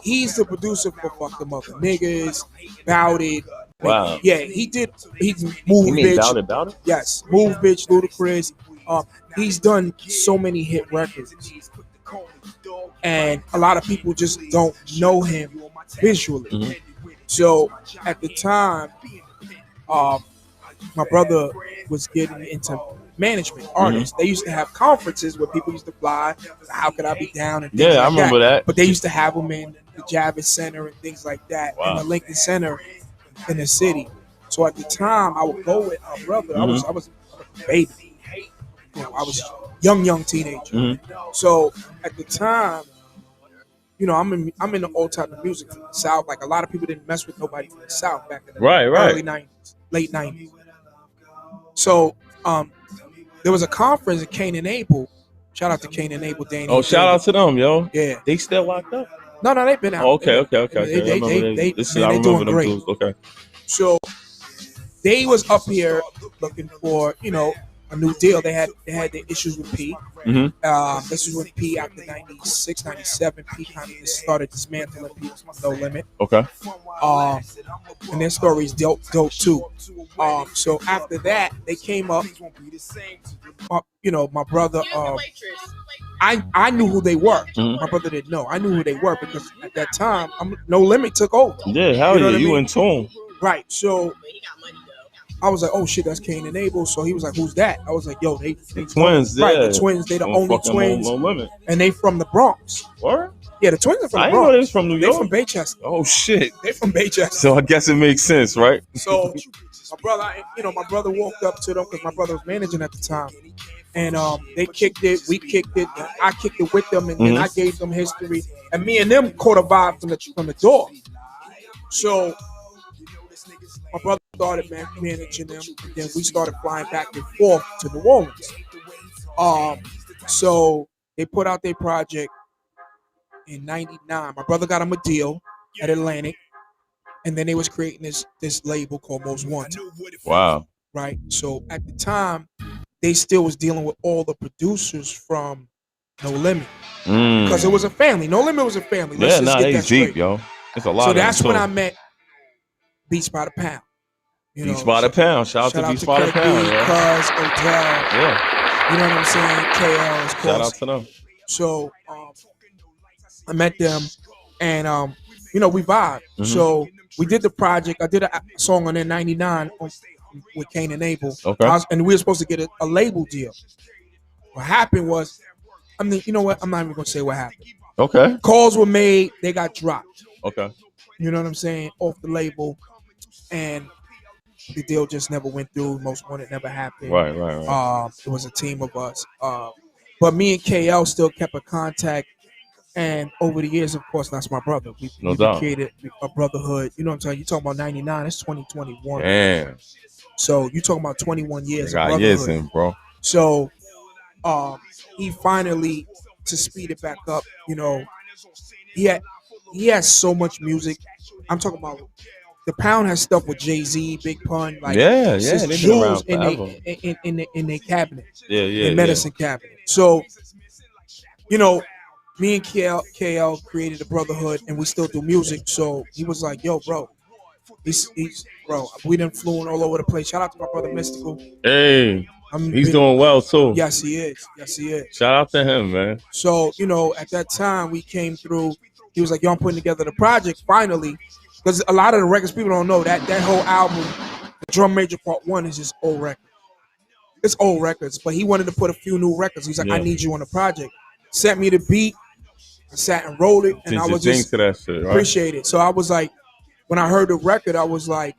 he's the producer for Fuck Them Other Niggas, Bout It. Wow. Yeah, he did. He's Move You mean Bitch. Bout It? Yes, Move Bitch, Ludacris. He's done so many hit records, and a lot of people just don't know him visually. Mhm. So at the time, my brother was getting into management artists. They used to have conferences where people used to fly. How could I be down? And things Yeah, I like remember that. But they used to have them in the Javits Center and things like that, Wow. and the Lincoln Center in the city. So at the time, I would go with my brother. I was a baby. You know, I was young teenager. Mhm. So at the time, you know, I'm in the old type of music from the South. Like a lot of people didn't mess with nobody from the South back in the Right. early 90s, late 90s. So there was a conference at Cain and Abel. Shout out to Cain and Abel, Danny. Oh, shout out to them, yo. Yeah. They still locked up? No, they've been out. Oh, okay. They- I remember this is, man, I they remember doing them great. dudes. Okay. So they was up here looking for, you know, a new deal. They had their issues with P. Mm-hmm. This was when P after 96, 97, P kind of just started dismantling P No Limit. Okay. And their story is dope too. So after that, they came up. You know, my brother. I knew who they were. Mhm. My brother didn't know. I knew who they were because at that time, No Limit took over. Yeah, hell You know yeah. what I You mean? in tune. Right. So I was like, oh shit, that's Cain and Abel. So he was like, who's that? I was like, yo, they Twins, right, yeah. the twins. They the Don't only fuck them twins, on No Limit. and they from the Bronx. What? Yeah, the twins are from I the didn't know they Bronx. was from New They York. from Baychester. Oh shit. They from Baychester. So I guess it makes sense, right? So my brother walked up to them because my brother was managing at the time, and they kicked it, we kicked it, and I kicked it with them, and then I gave them history, and me and them caught a vibe from the door. So my brother started managing them, and then we started flying back and forth to New Orleans. So they put out their project in '99. My brother got him a deal at Atlantic. And then they was creating this label called Most Wanted. Wow. Right. So at the time, they still was dealing with all the producers from No Limit because it was a family. No Limit was a family. Let's Yeah, just nah, get they that deep, straight. yo. It's a lot. So of them, that's when too. I met Beats by the Pound. You Beats know, by the Pound. Shout out to Beats by the Pound, yeah. Cuz, Odell. Yeah. You know what I'm saying? KL, of Shout course. out to them. So I met them, and you know, we vibed. Mhm. So we did the project. I did a song on there '99 with Cain and Abel. Okay. And we were supposed to get a label deal. What happened was, I mean, you know what? I'm not even gonna say what happened. Okay. Calls were made, they got dropped. Okay. You know what I'm saying? Off the label, and the deal just never went through. Most Wanted never happened. Right. It was a team of us. But me and KL still kept a contact. And over the years, of course, that's my brother. We doubt. created a brotherhood. You know what I'm saying? You talking about '99? It's 2021. Damn. So you talking about 21 years of Got brotherhood. years in, bro. So he finally, to speed it back up, you know, he has so much music. I'm talking about the Pound has stuff with Jay-Z, Big Pun, like yeah, it's they've been jewels around forever. in their cabinet, Yeah, their medicine cabinet. So, you know, me and KL created a brotherhood, and we still do music. So he was like, "Yo, bro, he's bro, we done flew all over the place. Shout out to my brother Mystical. Hey, he's doing well too. Yes, he is. Yes, he is. Shout out to him, man. So, you know, at that time we came through. He was like, "Yo, I'm putting together the project finally," because a lot of the records people don't know that whole album, the Drum Major Part 1, is just old records. It's old records, but he wanted to put a few new records. He's like, "I need you on the project." Sent me the beat. I sat and rolled it, and I was just to that shit, right? Appreciate it. So I was like, when I heard the record, I was like,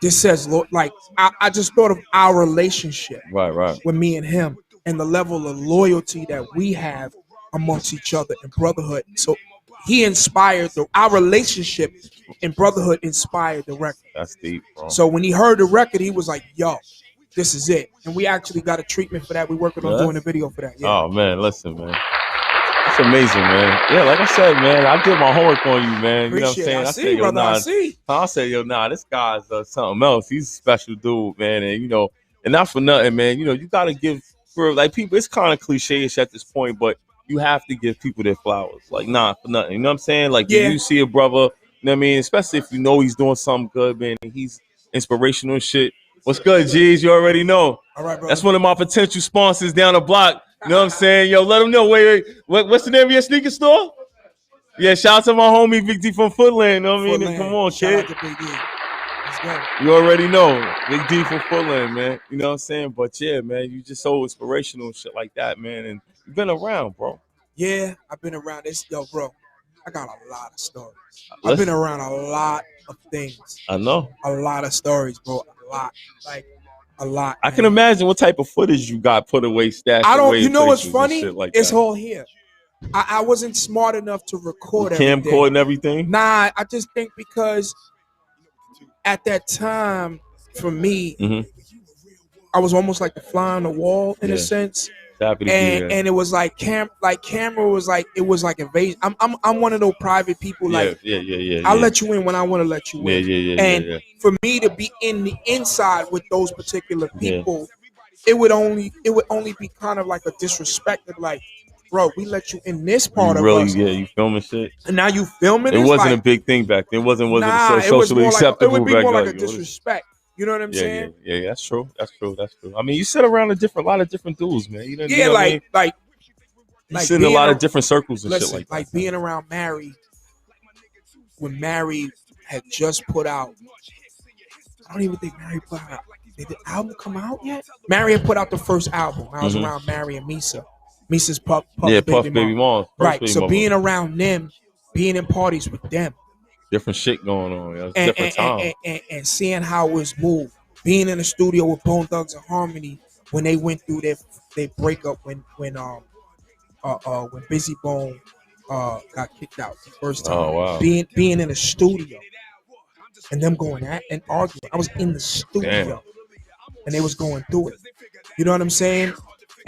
this says, like, I just thought of our relationship, right, with me and him, and the level of loyalty that we have amongst each other and brotherhood. So he inspired our relationship, and brotherhood inspired the record. That's deep, bro. So when he heard the record, he was like, "Yo, this is it." And we actually got a treatment for that. We working on doing a video for that. Yeah. Oh man, listen, man. It's amazing, man. Yeah, like I said, man, I did my homework on you, man. You know what I'm saying? I see, brother. I see. I said, yo, this guy's something else. He's a special dude, man. And, you know, and not for nothing, man. You know, you got to give, for like people, it's kind of cliche-ish at this point, but you have to give people their flowers. Like, not for nothing. You know what I'm saying? Like, yeah. You see a brother, you know what I mean? Especially if you know he's doing something good, man, and he's inspirational and shit. What's good, G's? You already know. All right, bro. That's one of my potential sponsors down the block. You know what I'm saying? Yo, let them know. Wait. What's the name of your sneaker store? Yeah, shout out to my homie Big D from Footland. You know what I mean? Come on, kid. Shout out to Big D. Let's go. You already know. Big D from Footland, man. You know what I'm saying? But yeah, man, you just so inspirational and shit like that, man. And you've been around, bro. Yeah, I've been around this. Yo, bro, I got a lot of stories. I've been around a lot of things. I know. A lot of stories, bro. A lot. Like, a lot. I can imagine what type of footage you got put away, stashed away. You know what's funny? Like it's that. all here. I wasn't smart enough to record camcorder and everything. Nah, I just think because at that time, for me, I was almost like the fly on the wall in a sense. And it was like camera was like, it was like invasion. I'm one of those private people. Like, I'll let you in when I want to let you in. And for me to be in the inside with those particular people, it would only be kind of like a disrespect of like, bro, we let you in this part of us. You filming shit. And now you filming it. It wasn't a big thing back then. It wasn't so socially acceptable. It would be back more like then. a disrespect. You know what I'm saying? Yeah, that's true. I mean, you sit around a lot of different dudes, man. You know, you sit in a lot of different circles and shit like that. Like being around Mary, when Mary had just put out, I don't even think Mary put out. Did the album come out yet? Mary had put out the first album. I was around Mary and Misa. Misa's Puff Baby Mom. Right. So being around them, being in parties with them. Different shit going on. Different time. And seeing how it was moved. Being in the studio with Bone Thugs and Harmony when they went through their breakup when Busy Bone got kicked out the first time. Oh wow. Being in the studio and them going at and arguing. I was in the studio and they was going through it. You know what I'm saying?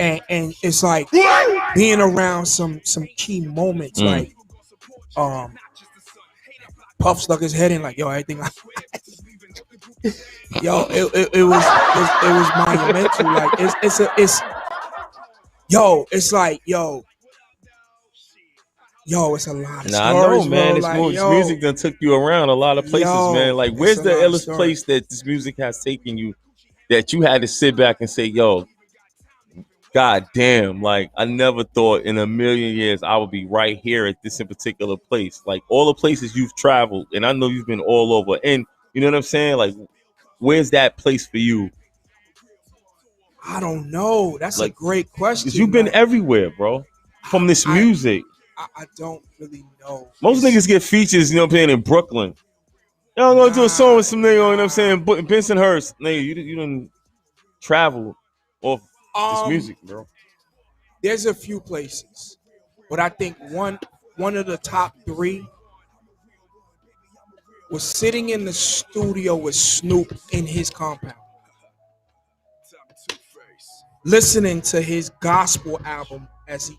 And it's like being around some key moments like Puff stuck his head in like, yo, everything. Yo, it was monumental. Like it's a lot of stories. I know, man. Bro. This music done took you around a lot of places, man. Like, where's the illest place that this music has taken you that you had to sit back and say, yo, God damn, like I never thought in a million years I would be right here at this in particular place. Like all the places you've traveled, and I know you've been all over. And you know what I'm saying? Like, where's that place for you? I don't know. That's like, a great question. Because you've been everywhere, bro. From this music. I don't really know. Most niggas get features, you know, playing in Brooklyn. Y'all gonna do a song with some nigga, you know what I'm saying? Bensonhurst. Nigga, you didn't travel off this music, bro. There's a few places, but I think one of the top three was sitting in the studio with Snoop in his compound, listening to his gospel album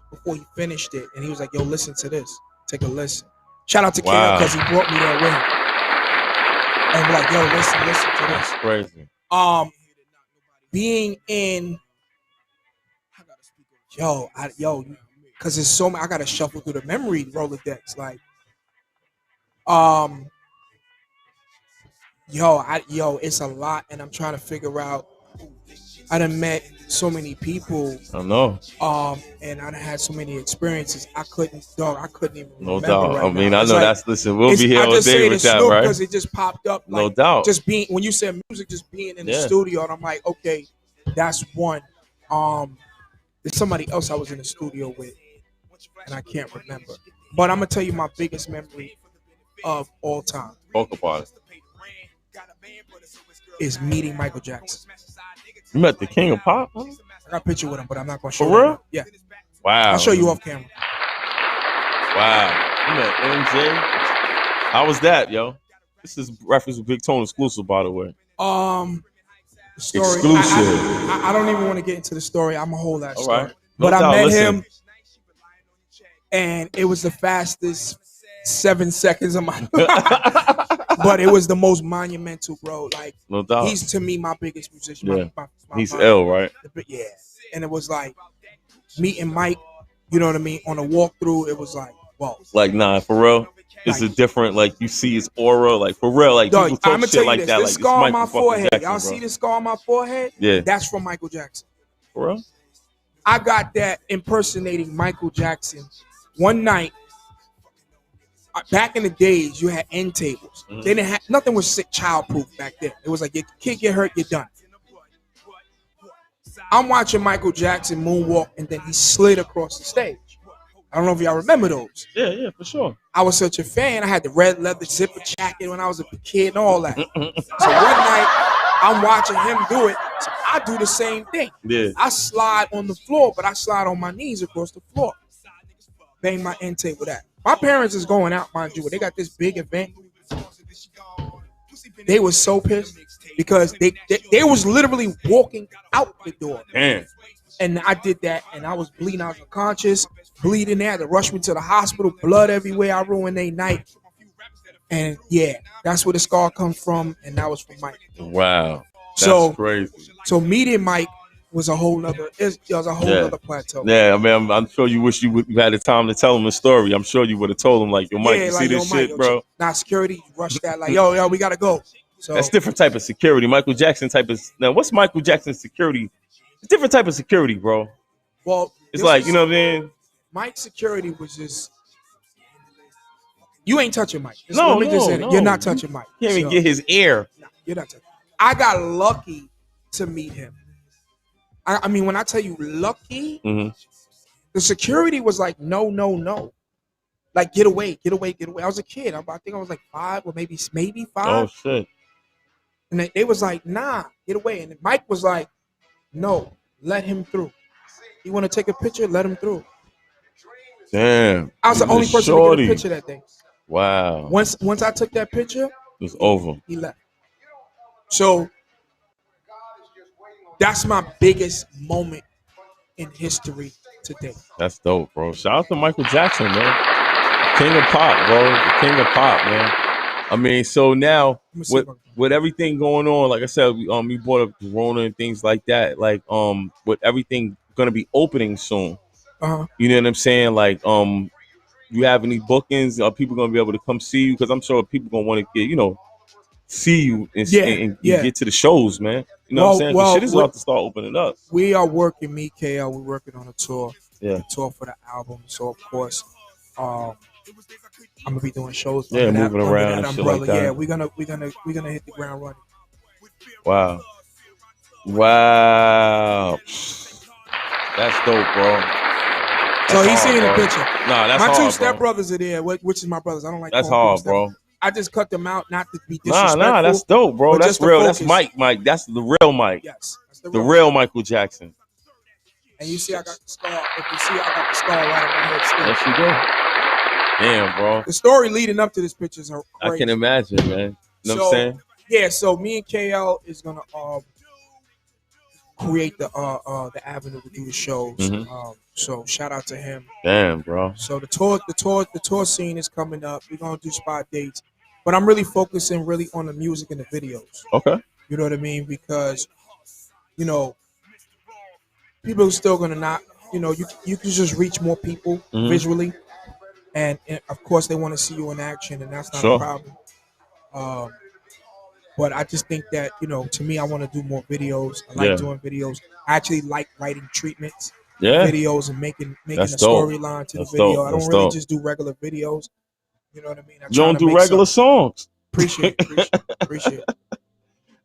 before he finished it, and he was like, "Yo, listen to this. Take a listen." Shout out to KL because he brought me there with him. And be like, yo, listen to this. That's crazy. Being in, because there's so many. I gotta shuffle through the memory Rolodex. Like, it's a lot, and I'm trying to figure out. I done met so many people. I know. And I done had so many experiences. I couldn't even no remember doubt. right I mean, now. I know like, that's. Listen, we'll be here all day with that, right? Because it just popped up. Like, no doubt. Just being when you said music, just being in the studio, and I'm like, okay, that's one. There's somebody else I was in the studio with, and I can't remember. But I'm gonna tell you my biggest memory of all time. Talk about it. Is meeting Michael Jackson. You met the king of pop? I got a picture with him, but I'm not gonna show you. For real? Yeah. Wow. I'll show you off camera. Wow. You met MJ? How was that, yo? This is reference to Big Tone exclusive, by the way. Story. Exclusive. I don't even want to get into the story. I'm gonna hold that All story. right. But I met him, and it was the fastest 7 seconds of my life. But it was the most monumental, bro. Like, no doubt. He's to me my biggest musician. Yeah. He's ill, right? Yeah. And it was like meeting Mike, you know what I mean, on a walkthrough. It was like, whoa. Like, nah, for real. It's a different, like, you see his aura, like, for real, like, people talk shit like that. This like, scar on my forehead. Jackson, y'all see this scar on my forehead? Yeah. That's from Michael Jackson. For real? I got that impersonating Michael Jackson one night. Back in the days, you had end tables. They didn't have nothing was childproof back then. It was like your kid get hurt, you're done. I'm watching Michael Jackson moonwalk, and then he slid across the stage. I don't know if y'all remember those. Yeah, for sure. I was such a fan. I had the red leather zipper jacket when I was a kid and all that. So one night, I'm watching him do it. So I do the same thing. Yeah. I slide on the floor, but I slide on my knees across the floor. Bang my end table that. My parents is going out, mind you. They got this big event. They were so pissed because they was literally walking out the door. Damn. And I did that, and I was bleeding out unconscious, bleeding there. They rushed me to the hospital, blood everywhere. I ruined their night. And yeah, that's where the scar comes from, and that was from Mike. Wow. That's crazy. So meeting Mike was a whole nother other plateau. Yeah, I mean, I'm sure you wish you had the time to tell him the story. I'm sure you would have told him, like, yo, Mike, you see this shit, bro? Nah, security rushed that, like, yo, we gotta go. So that's different type of security. Michael Jackson type of now. What's Michael Jackson's security? It's different type of security, bro. Well, it's like, you know what I mean? Mike's security was just, you ain't touching Mike. No. You're not touching Mike. You can't even get his ear. No, you're not touching. I got lucky to meet him. I mean, when I tell you lucky, the security was like, no. Like, get away. I was a kid. I think I was like 5 or maybe 5. Oh, shit. And they was like, nah, get away. And Mike was like, no, let him through. You want to take a picture? Let him through. Damn. I was the only person to get a picture that day. Wow. Once I took that picture, it was over. He left. So that's my biggest moment in history today. That's dope, bro. Shout out to Michael Jackson, man. King of pop, bro. The king of pop, man. I mean, so now with everything going on, like I said, we brought up Corona and things like that. Like, with everything gonna be opening soon. You know what I'm saying? Like, you have any bookings? Are people gonna be able to come see you? Because I'm sure people gonna want to get, see you and get to the shows, man. You know what I'm saying? Well, shit is about to start opening up. We are working, me, KL, we're working on a tour. Yeah. A tour for the album. So of course, I'm gonna be doing shows. Moving around and shit like that. Yeah, we're gonna hit the ground running. Wow. That's dope, bro. So he's seeing the picture. Nah, that's my hard, two stepbrothers are there, which is my brothers. I don't like. That's hard, bro. I just cut them out, not to be disrespectful. Nah, that's dope, bro. That's real. That's Mike. That's the real Mike. Yes, that's the real Michael Jackson. And you see, I got the scar. If you see, I got the scar right on my head still. Yes, you do. Damn, bro. The story leading up to this picture is crazy. I can imagine, man. You know what I'm saying? Yeah. So me and KL is gonna create the avenue to do the shows. Mhm. So shout out to him. Damn, bro. So the tour scene is coming up. We're gonna do spot dates, but I'm really focusing on the music and the videos. Okay. You know what I mean? Because people are still gonna not. You can just reach more people Mhm. visually, and of course they want to see you in action, and that's not Sure. a problem. But I just think that to me, I want to do more videos. I like Yeah. doing videos. I actually like writing treatments, Yeah. videos, and making That's a dope. storyline to That's the video. dope. I don't That's really dope. just do regular videos. You know what I mean? You don't do regular songs. Appreciate it.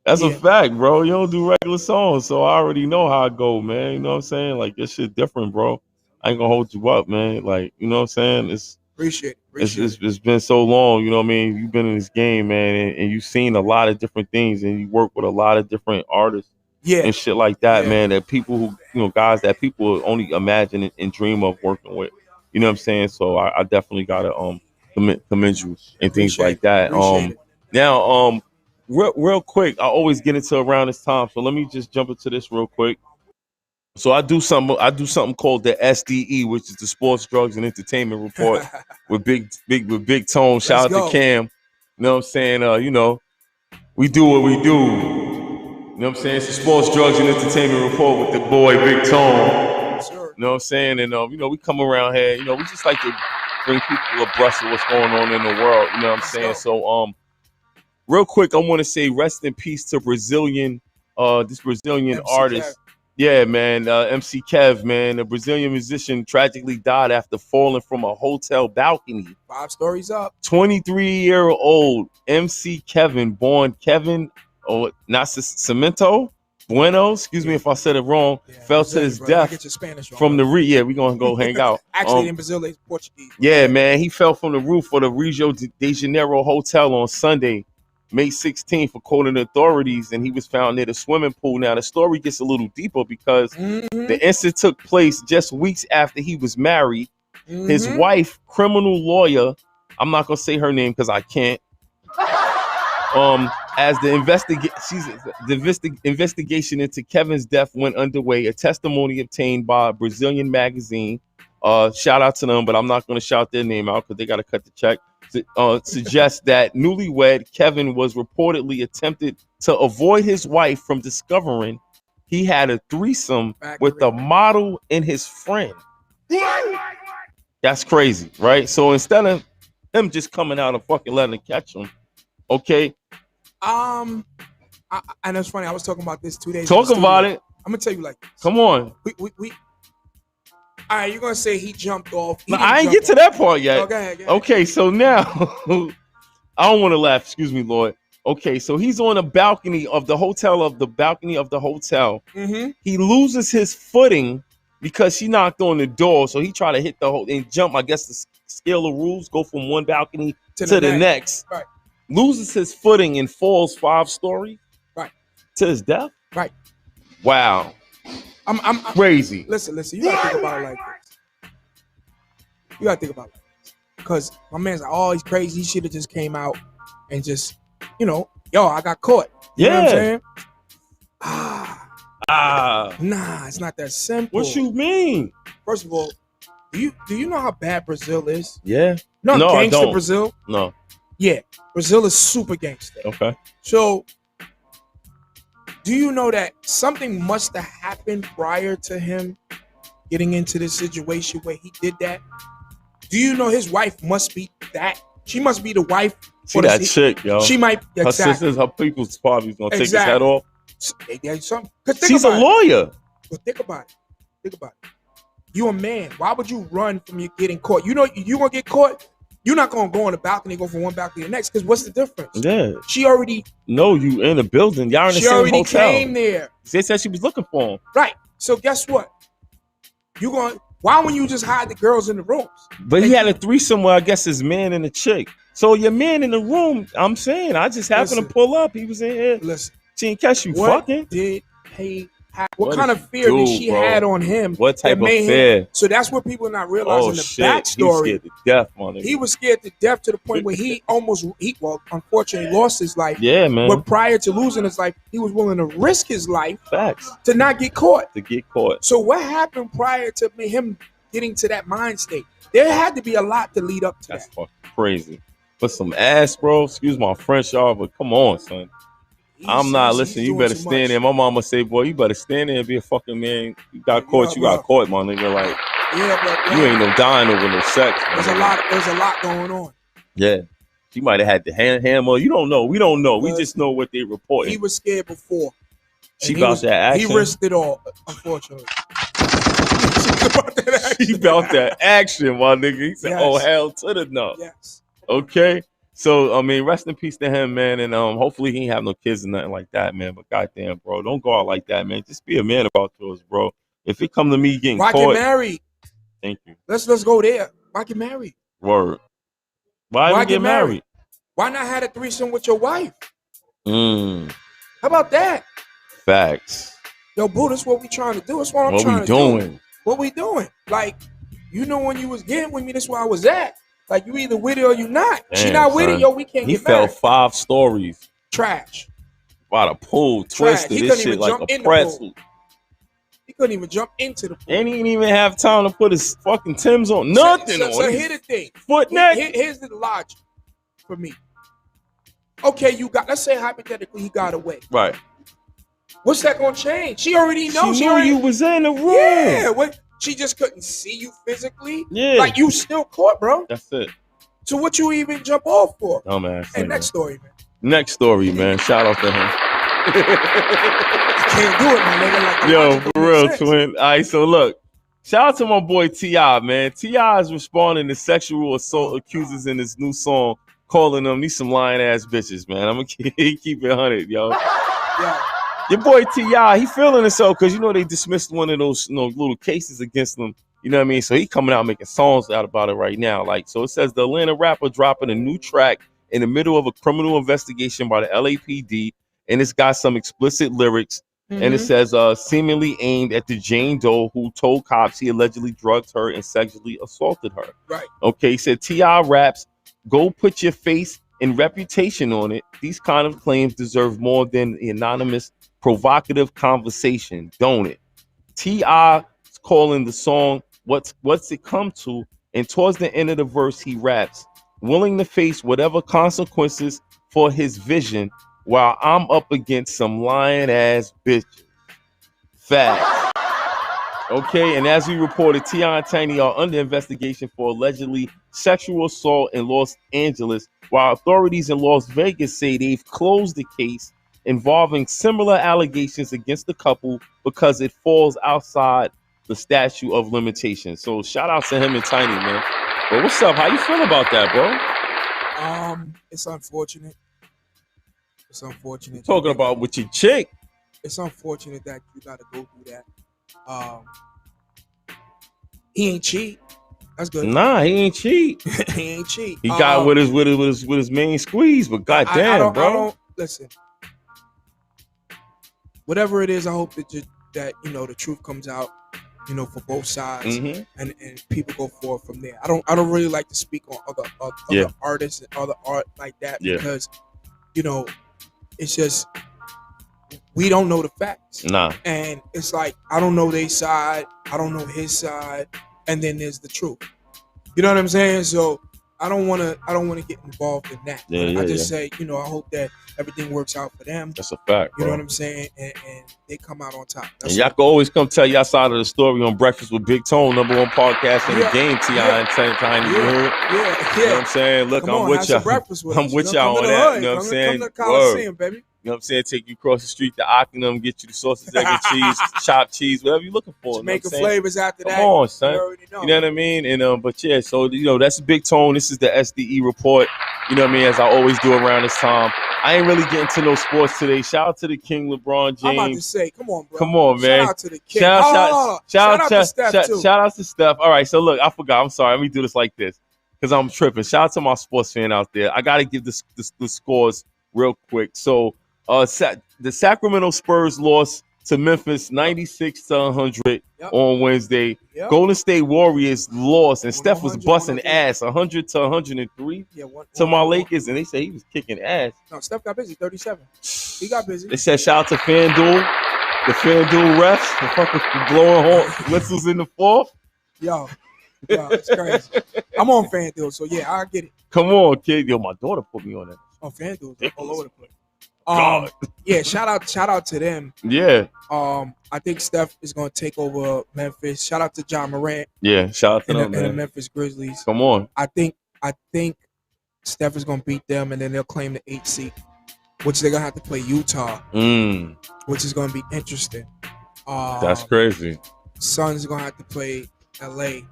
That's a Yeah. fact, bro. You don't do regular songs, so I already know how it go, man. You know what I'm saying? Like, this shit different, bro. I ain't gonna hold you up, man. Like, you know what I'm saying? Appreciate it. It's been so long, you know what I mean? You've been in this game, man, and you've seen a lot of different things, and you work with a lot of different artists Yeah. and shit like that, Yeah. man, that people who, guys that people only imagine and dream of working with. You know what I'm saying? So I definitely gotta commend you and things like that. Appreciate it. Now, real quick, I always get into around this time, so let me just jump into this real quick. So I do something called the SDE, which is the Sports, Drugs, and Entertainment Report with Big Tone. Shout out to Cam. You know what I'm saying? We do what we do. You know what I'm saying? It's the Sports, Drugs, and Entertainment Report with the boy Big Tone. Sure. You know what I'm saying? And we come around here, we just like to bring people abreast of what's going on in the world. You know what I'm saying? So real quick, I want to say rest in peace to this Brazilian MC artist. Kev. Yeah, man, MC Kev, man, a Brazilian musician tragically died after falling from a hotel balcony. 5 stories up. 23-year-old MC Kevin, born Kevin Nascimento Bueno, excuse me if I said it wrong, fell to his death Get your Spanish wrong, from the we're gonna go hang out. Actually, in Brazil, it's Portuguese. Yeah, man, he fell from the roof of the Rio de Janeiro hotel on Sunday, May 16th, according to authorities, and he was found near the swimming pool. Now, the story gets a little deeper because the incident took place just weeks after he was married. His wife, criminal lawyer, I'm not gonna say her name because I can't. As the investigation into Kevin's death went underway, a testimony obtained by a Brazilian magazine, shout out to them, but I'm not going to shout their name out because they got to cut the check, suggests that newlywed Kevin was reportedly attempted to avoid his wife from discovering he had a threesome with a model and his friend. That's crazy, right? So instead of him just coming out and fucking letting it catch him, okay. And it's funny. I was talking about this 2 days. Talk about it. I'm gonna tell you like this. Come on. We all right, you're gonna say he jumped off. No, I ain't get to that part yet. Oh, go ahead. Okay, so now I don't want to laugh. Excuse me, Lord. Okay, so he's on the balcony of the hotel. Mm-hmm. He loses his footing because she knocked on the door. So he tried to hit the whole and jump. I guess the scale of rules go from one balcony to the next. Right. Loses his footing and falls 5 stories. Right. To his death. Right. Wow. I'm crazy. Listen. You gotta think about it like this. Because my man's like, oh, he's crazy. He should have just came out and just, yo, I got caught. You know what I'm saying? Nah, it's not that simple. What you mean? First of all, do you know how bad Brazil is? Yeah. No, I gangster don't. Brazil. No. Yeah, Brazil is super gangster. Okay. So, do you know that something must have happened prior to him getting into this situation where he did that? Do you know his wife must be that? She must be the wife. See that chick, yo. She might. Her sisters, her people's probably gonna take his head off. She's a lawyer. But think about it. You a man. Why would you run from you getting caught? You know you gonna get caught. You're not gonna go on the balcony, go from one balcony to the next. Because what's the difference? Yeah. She already. No, you in the building. Y'all in the She same already hotel. came there. They said she was looking for him. Right. So guess what? Why wouldn't you just hide the girls in the rooms? But he had a threesome where I guess his man and a chick. So your man in the room, I'm saying, I just happened to pull up. He was in here. Listen. She didn't catch you What fucking. did he what kind of fear did she had on him? What type of fear? So that's what people are not realizing. The backstory. He was scared to death, man. He was scared to death to the point where he unfortunately lost his life. Yeah, man. But prior to losing his life, he was willing to risk his life. Facts. To not get caught. So what happened prior to him getting to that mind state? There had to be a lot to lead up to that. That's fucking crazy. But some ass, bro. Excuse my French, y'all, but come on, son. I'm not listening. You better stand there. My mama say, boy, you better stand there and be a fucking man. You got caught, got caught, my nigga. Like, but you ain't no dying over no sex. There's a lot going on. Yeah. She might have had the hammer. You don't know. We don't know. We just know what they reported. He was scared before. She about that action. He risked it all, unfortunately. She about that action, my nigga. He said, oh, hell to the no. Yes. Okay. So, I mean, rest in peace to him, man. And hopefully he ain't have no kids or nothing like that, man. But goddamn, bro, don't go out like that, man. Just be a man about yours, bro. If it come to me getting caught. Why get married? Thank you. Let's go there. Why get married? Word. Why get married? Why not have a threesome with your wife? How about that? Facts. Yo, boo, that's what we trying to do. That's what I'm trying to do. What we doing? Like, you know, when you was getting with me, that's where I was at. Like, you either with it or you not. Damn, she not with it, yo, we can't get married. He fell 5 stories. Trash. By the pool, twisted this shit like a pretzel. He couldn't even jump into the pool. And he didn't even have time to put his fucking Timbs on. Nothing on. So here's the thing. Foot neck. Here's the logic for me. Okay, let's say hypothetically he got away. Right. What's that gonna change? She already knows. She knew you was in the room. Yeah. She just couldn't see you physically. Yeah. Like, you still caught, bro. That's it. So what you even jump off for? Oh, man. Hey, next story, man. Next story, man. Shout out to him. I can't do it, my nigga. Like, yo, for real, twin. All right, so look. Shout out to my boy T.I., man. T.I. is responding to sexual assault accusers in his new song, calling them these some lying-ass bitches, man. I'm going to keep it 100, yo. Yeah. Your boy T.I., he feeling himself because, you know, they dismissed one of those little cases against him. You know what I mean? So he coming out making songs out about it right now. Like, so it says the Atlanta rapper dropping a new track in the middle of a criminal investigation by the LAPD. And it's got some explicit lyrics. Mm-hmm. And it says seemingly aimed at the Jane Doe who told cops he allegedly drugged her and sexually assaulted her. Right. Okay, he said T.I. raps, go put your face and reputation on it. These kind of claims deserve more than the anonymous provocative conversation, don't it? T.I. is calling the song What's It Come To? And towards the end of the verse, he raps, willing to face whatever consequences for his vision while I'm up against some lying ass bitches. Fact. Okay, and as we reported, T.I. and Tiny are under investigation for allegedly sexual assault in Los Angeles, while authorities in Las Vegas say they've closed the case involving similar allegations against the couple because it falls outside the statute of limitations. So shout out to him and Tiny, man. But what's up? How you feel about that, bro? It's unfortunate. It's unfortunate. Talking about with your chick. It's unfortunate that you got to go through that. He ain't cheat. That's good. Nah, he ain't cheat. He ain't cheat. He got with his main squeeze, but goddamn, bro. Listen. Whatever it is, I hope that you know the truth comes out, you know, for both sides, mm-hmm. and people go forward from there. I don't really like to speak on other artists and other art like that because, you know, it's just we don't know the facts. Nah. And it's like I don't know their side, I don't know his side, and then there's the truth. You know what I'm saying? So I don't want to get involved in that. I just say, you know, I hope that everything works out for them. That's a fact, you bro. know what I'm saying? And they come out on top. And y'all can always come tell y'all side of the story on Breakfast with Big Tone, #1 podcast in the game, T.I. and Tiny. You heard? Yeah. You know what I'm saying? Look, I'm with y'all. I'm with y'all on that. You know what I'm saying? Come to the Coliseum, baby. You know what I'm saying? Take you across the street to Ockenham, get you the sausage, egg, and cheese, chopped cheese, whatever you're looking for. Jamaican flavors after that. Come on, son. You know what I mean? And but yeah, so you know that's Big Tone. This is the SDE report. You know what I mean? As I always do around this time. I ain't really getting to no sports today. Shout out to the King, LeBron James. I'm about to say, come on, bro. Come on, man. Shout out to the King. Shout out to Steph, too. Shout out to Steph. All right, so look, I forgot. I'm sorry. Let me do this like this because I'm tripping. Shout out to my sports fan out there. I got to give the scores real quick. So, the Sacramento Spurs lost to Memphis, 96-100 on Wednesday. Yep. Golden State Warriors lost, and Steph was 100, busting 103. ass, 100-103 Yeah, to my Lakers, and they say he was kicking ass. No, Steph got busy. 37. He got busy. They said shout out to FanDuel, the FanDuel refs, the fucking blowing horn whistles in the fourth. Yo, it's crazy. I'm on FanDuel, so yeah, I get it. Come on, kid. Yo, my daughter put me on that. On FanDuel, all over the place. God. Yeah, shout out to them. Yeah. I think Steph is gonna take over Memphis. Shout out to John Morant. Yeah, shout out to and them, the man. Memphis Grizzlies. Come on. I think Steph is gonna beat them, and then they'll claim the 8th seed, which they're gonna have to play Utah, which is gonna be interesting. That's crazy. Suns are gonna have to play LA.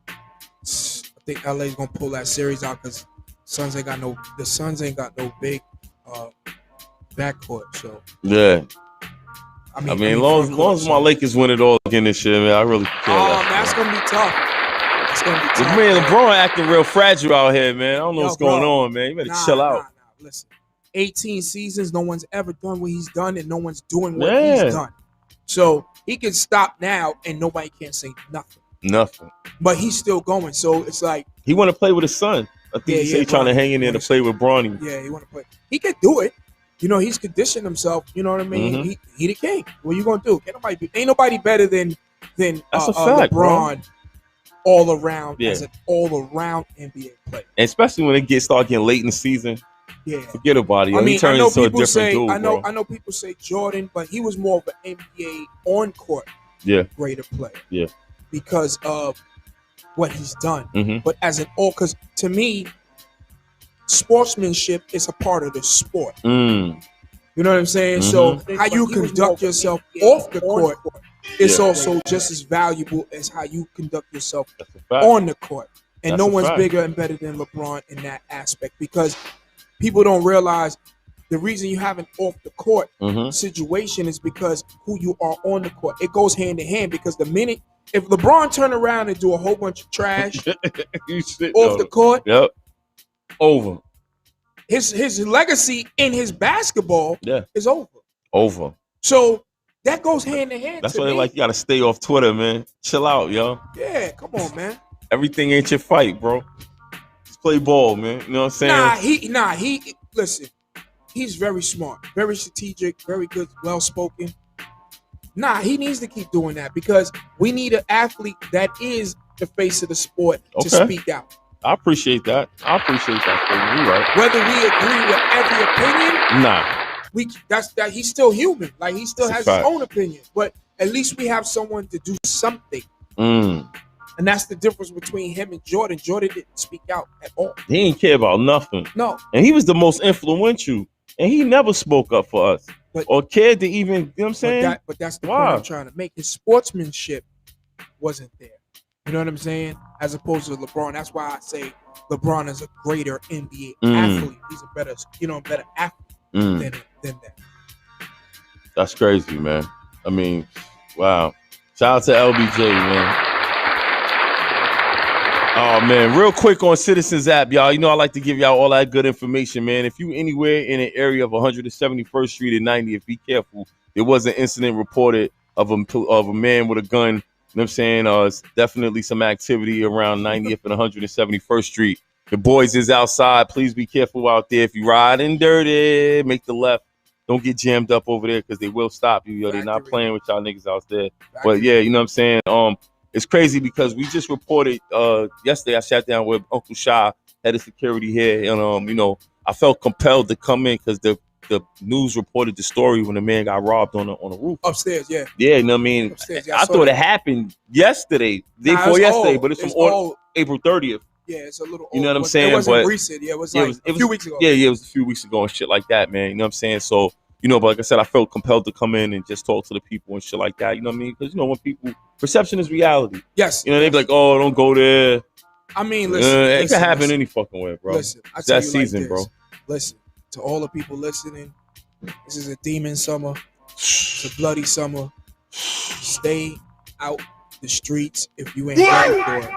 I think LA is gonna pull that series out because the Suns ain't got no big backcourt. So Yeah. I mean, as long as my Lakers win it all again this year, man, I really care. That's gonna be tough. It's gonna be tough. Man, LeBron acting real fragile out here, man. I don't know what's going on, man. You better chill out. Listen, 18 seasons, no one's ever done what he's done, and no one's doing what he's done. So he can stop now, and nobody can say nothing. Nothing. But he's still going. So it's like he want to play with his son. I think he's trying to hang in there to play with Bronny. Yeah, he want to play. He can do it. You know, he's conditioned himself. You know what I mean? Mm-hmm. He the king. What you gonna do? Ain't nobody better than That's a fact, LeBron. Bro. All around as an all around NBA player, and especially when it start getting late in the season. Yeah, forget about it. I mean, he turns into a different dude. I know people say Jordan, but he was more of an NBA on court greater player. Yeah, because of what he's done. Mm-hmm. But as an all, because to me, sportsmanship is a part of the sport. You know what I'm saying? Mm-hmm. So how you conduct yourself off the court is also just as valuable as how you conduct yourself on the court. And no one's bigger and better than LeBron in that aspect, because people don't realize the reason you have an off the court situation is because who you are on the court. It goes hand in hand, because the minute if LeBron turn around and do a whole bunch of trash off the court, over. His legacy in his basketball is over. So that goes hand in hand. That's why you gotta stay off Twitter, man. Chill out, yo. Yeah, come on, man. Everything ain't your fight, bro. Just play ball, man. You know what I'm saying? He listen, he's very smart, very strategic, very good, well spoken. He needs to keep doing that, because we need an athlete that is the face of the sport to speak out. I appreciate that. You right. Whether we agree with every opinion, that's he's still human. Like, he still has his own opinion, but at least we have someone to do something. And that's the difference between him and Jordan. Jordan didn't speak out at all. He didn't care about nothing. No. And he was the most influential, and he never spoke up for us or cared to even, you know what I'm saying? But that's the point I'm trying to make. His sportsmanship wasn't there. You know what I'm saying? As opposed to LeBron. That's why I say LeBron is a greater NBA athlete. He's a better athlete than that. That's crazy, man. I mean, wow. Shout out to LBJ, man. Oh, man. Real quick on Citizens app, y'all. You know I like to give y'all all that good information, man. If you anywhere in an area of 171st Street and 90th, be careful. There was an incident reported of a man with a gun. You know what I'm saying? It's definitely some activity around 90th and 171st Street. The boys is outside. Please be careful out there. If you riding dirty, make the left. Don't get jammed up over there, because they will stop you. Yo, they're not playing with y'all niggas out there. But yeah, you know what I'm saying? It's crazy because we just reported yesterday. I sat down with Uncle Shah, head of security here, and you know, I felt compelled to come in because the news reported the story when the man got robbed on the roof upstairs. Yeah, you know what I mean. Upstairs, I thought it happened yesterday, day before yesterday, but it's from April 30th. Yeah, it's a little old. You know what I'm saying? It wasn't recent. Yeah, it was like a few weeks ago. Yeah, it was a few weeks ago and shit like that, man. You know what I'm saying? So, you know, but like I said, I felt compelled to come in and just talk to the people and shit like that. You know what I mean? Because, you know, when people, perception is reality. Yes. You know, they be like, oh, don't go there. I mean, listen. It can happen any fucking way, bro. Listen, I it's tell that you season, like this. bro. Listen, to all the people listening, this is a demon summer. It's a bloody summer. Stay out the streets if you ain't ready for it.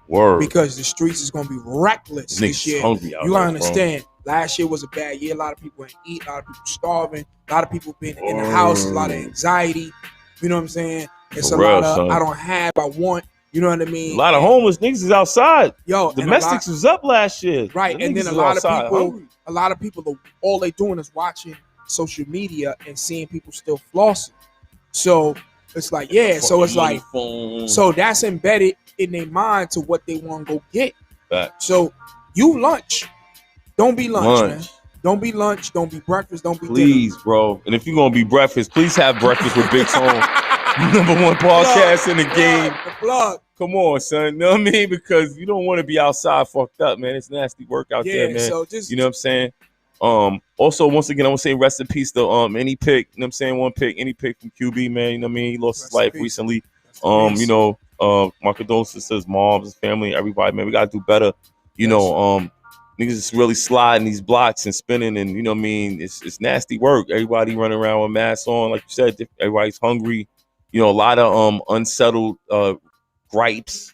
Word. Because the streets is gonna be reckless this Niggas year. hungry out You there, gotta understand. Last year was a bad year. A lot of people ain't eat. A lot of people starving. A lot of people being in the house. A lot of anxiety. You know what I'm saying? It's For a real, lot of son. I don't have. I want. You know what I mean? A lot of homeless niggas is outside. Yo, Domestics was up last year. Right, Them and then niggas a is lot of outside people, hungry. all they doing is watching social media and seeing people still flossing. So it's like, yeah. So it's like, so that's embedded in their mind to what they want to go get. Fact. So you lunch, don't be lunch, man. Don't be lunch. Don't be breakfast. Don't be please, dinner. bro. And if you're gonna be breakfast, please have breakfast with Big Tone. #1 podcast in the game. The plug. Come on, son. You know what I mean? Because you don't want to be outside fucked up, man. It's nasty work out there, man. So just, you know what I'm saying? Also, once again, I want to say rest in peace to any pick, you know what I'm saying? One pick, any pick from QB, man. You know what I mean? He lost his life recently. You know, my condolences to his mom, his family, everybody, man. We gotta do better. You know, niggas is really sliding these blocks and spinning, and you know what I mean? It's nasty work. Everybody running around with masks on, like you said, everybody's hungry. You know, a lot of unsettled gripes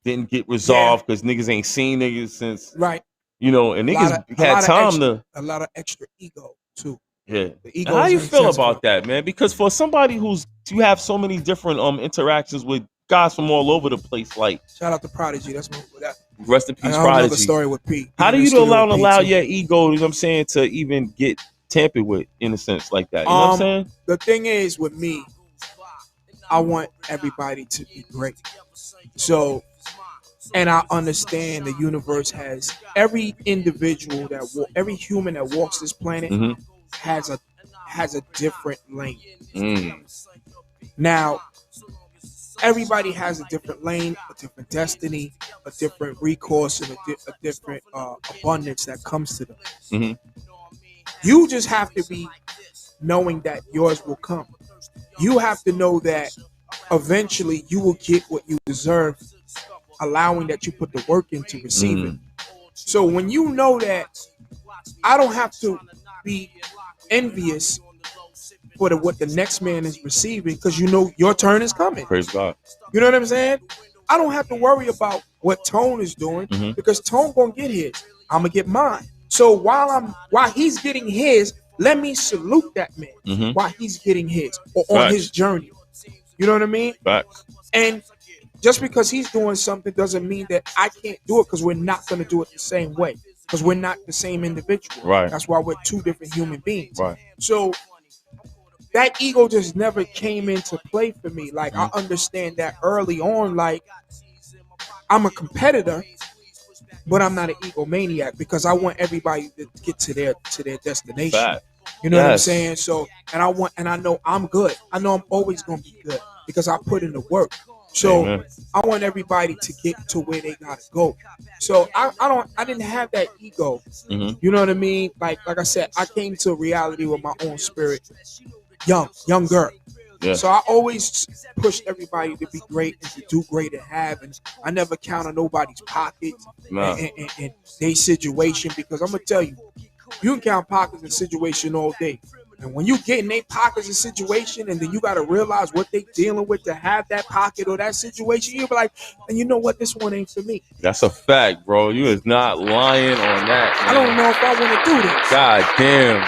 didn't get resolved because niggas ain't seen niggas since you know, and niggas had time to a lot of extra ego too. Yeah. How you feel about that, man? Because for somebody you have so many different interactions with guys from all over the place, like shout out to Prodigy. That's that. Rest in peace, I Prodigy. Another story with Pete. How do you allow your ego, you know what I'm saying, to even get tampered with in a sense like that? You know what I'm saying? The thing is with me, I want everybody to be great. So, and I understand the universe has every individual every human that walks this planet has a different lane. Now, everybody has a different lane, a different destiny, a different recourse, and a different abundance that comes to them. You just have to be knowing that yours will come. You have to know that eventually you will get what you deserve, allowing that you put the work in to receive it. So when you know that I don't have to be envious for what the next man is receiving, because you know your turn is coming. Praise God. You know what I'm saying? I don't have to worry about what Tone is doing because Tone gonna get his. I'm gonna get mine. So while he's getting his, let me salute that man while he's getting his or on his journey. You know what I mean? And just because he's doing something doesn't mean that I can't do it, because we're not going to do it the same way, because we're not the same individual. That's why we're two different human beings. So that ego just never came into play for me. Like I understand that early on, like I'm a competitor, but I'm not an egomaniac, because I want everybody to get to their destination. You know what I'm saying? So, and I know I'm good. I know I'm always gonna be good because I put in the work. So I want everybody to get to where they gotta go. So I didn't have that ego. You know what I mean? Like I said, I came to reality with my own spirit, younger. So I always pushed everybody to be great and to do great and have, and I never count on nobody's pockets and their situation, because I'm gonna tell you, you can count pockets and situation all day, and when you get in their pockets and situation, and then you got to realize what they dealing with to have that pocket or that situation, you'll be like, and you know what, this one ain't for me. That's a fact, bro. You is not lying on that, man. I don't know if I want to do this. God damn.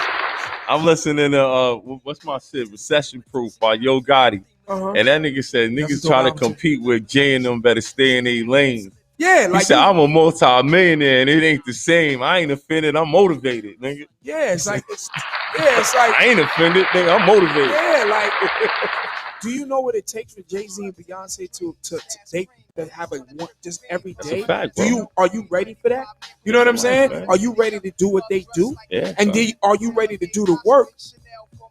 I'm listening to what's my shit, Recession Proof by Yo Gotti. And that nigga said niggas trying to compete with Jay and them better stay in their lane. Yeah, like he said, I'm a multi-millionaire and it ain't the same. I ain't offended. I'm motivated, nigga. Yeah, it's like I ain't offended, nigga. I'm motivated. Yeah, like do you know what it takes for Jay-Z and Beyonce to have a one just every day? That's a fact, bro. Are you ready for that? You know what I'm saying? Man. Are you ready to do what they do? Yeah. And are you ready to do the work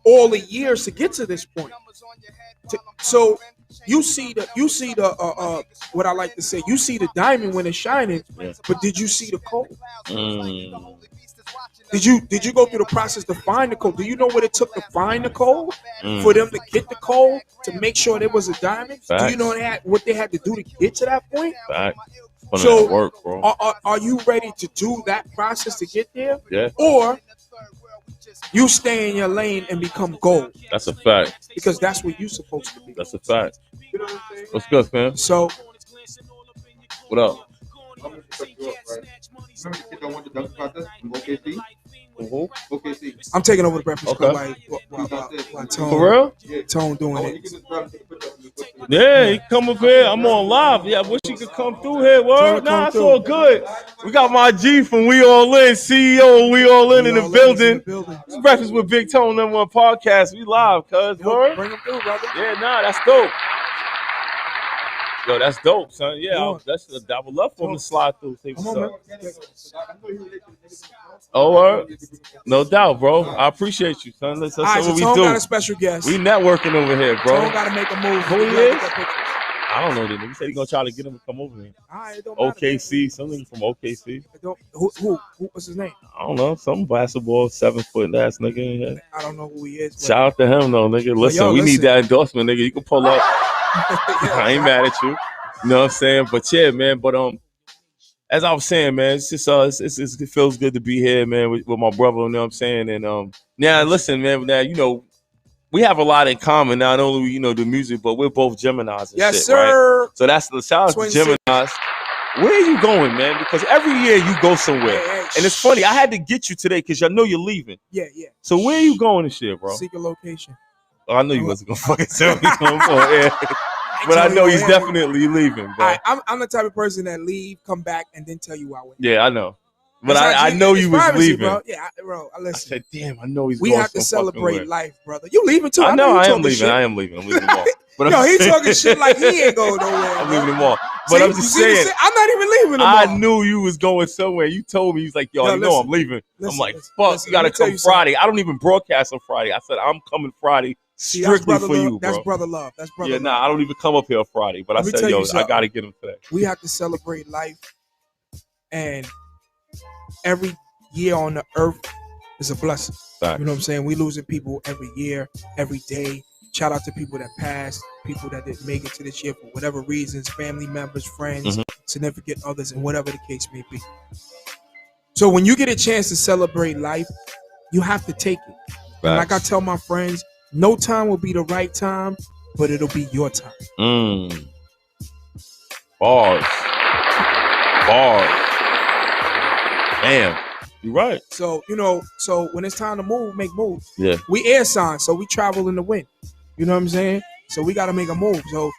all the years to get to this point? So you see the what I like to say, you see the diamond when it's shining, but did you see the coal? Did you go through the process to find the coal? Do you know what it took to find the coal? For them to get the coal, to make sure there was a diamond? Facts. Do you know what they had to do to get to that point? Facts. So work, bro. Are you ready to do that process to get there? Yeah. Or you stay in your lane and become gold? That's a fact. Because that's what you're supposed to be. That's a fact. You know what I'm saying? What's good, fam? So what up? gonna cut you up, right? Remember the kid that won the dunk contest from OKC? OKC. I'm taking over the Breakfast Okay. Club while Tone. For real? Yeah. Tone doing Oh, it. you can just grab and take a picture of him. Yeah, he come up here. I'm on live. Yeah, I wish he could come through here. Word? Come Nah, it's through. all good. We got my G from We All In, CEO. We All In the building. It's Breakfast with Big Tone, #1 podcast. We live, cuz. Word? Bring him through, brother. Yeah, nah, that's dope. Yo, that's dope, son. Yeah, Come on. I would love for him to slide through. Say Come what's on, up. man. Oh, word? No doubt, bro. I appreciate you, son. That's All right, so what we Tone do. got a special guest. We networking over here, bro. Tone got to make a move. Who he We gotta is? get that picture. I don't know. He said he gonna try to get him to come over here. All right, it don't matter. OKC, something from OKC. It don't- Who? What's his name? I don't know. Some basketball 7-foot ass nigga in here. I don't know who he is. but- Shout out to him though, nigga. Listen, yo, we listen. need that endorsement, nigga. You can pull up. I ain't mad at you. You know what I'm saying? But yeah, man. But as I was saying, man, it's just it feels good to be here, man, with my brother. You know what I'm saying? And now listen, man. Now you know we have a lot in common. Not only the music, but we're both Geminis. And Yes, shit, right? sir. So that's the shout out to Twin Geminis. Where are you going, man? Because every year you go somewhere, Hey, and it's funny. I had to get you today because I know you're leaving. Yeah. So where are you going this year, bro? Secret location. Oh, I know you wasn't gonna fucking tell me. But I know he's definitely leaving, bro. I'm the type of person that leave, come back, and then tell you I went. Yeah, I know. But It's I like, know it's you was privacy, leaving. bro. Yeah, bro. I Listen, said, damn, I know he's we going have to some fucking way. celebrate life, brother. You leaving too? I know you I am talking leaving. shit. I am leaving. I'm leaving them all. But Yo, I'm he saying- talking shit like he ain't going nowhere. I'm bro. leaving them all. But See, I'm you just see the saying, shit? I'm not even leaving them I all. knew you was going somewhere. You told me, he was like, yo, Yo, you know listen, I'm leaving. I'm listen, like, listen, fuck, listen, you gotta let me tell come you something. Friday. I don't even broadcast on Friday. I said, I'm coming Friday See, that's strictly brother for love. you, bro. That's brother love. That's brother Yeah, love. nah, I don't even come up here on Friday. But Let I me said, tell yo, you I something. gotta get him today. We have to celebrate life, and every year on the earth is a blessing. Facts. You know what I'm saying? We losing people every year, every day. Shout out to people that passed, people that didn't make it to this year for whatever reasons, family members, friends, significant others, and whatever the case may be. So when you get a chance to celebrate life, you have to take it. And like I tell my friends, no time will be the right time, but it'll be your time. Bars. Damn. You're right. So, so when it's time to move, make moves. Yeah. We air signs, so we travel in the wind. You know what I'm saying? So we got to make a move. So,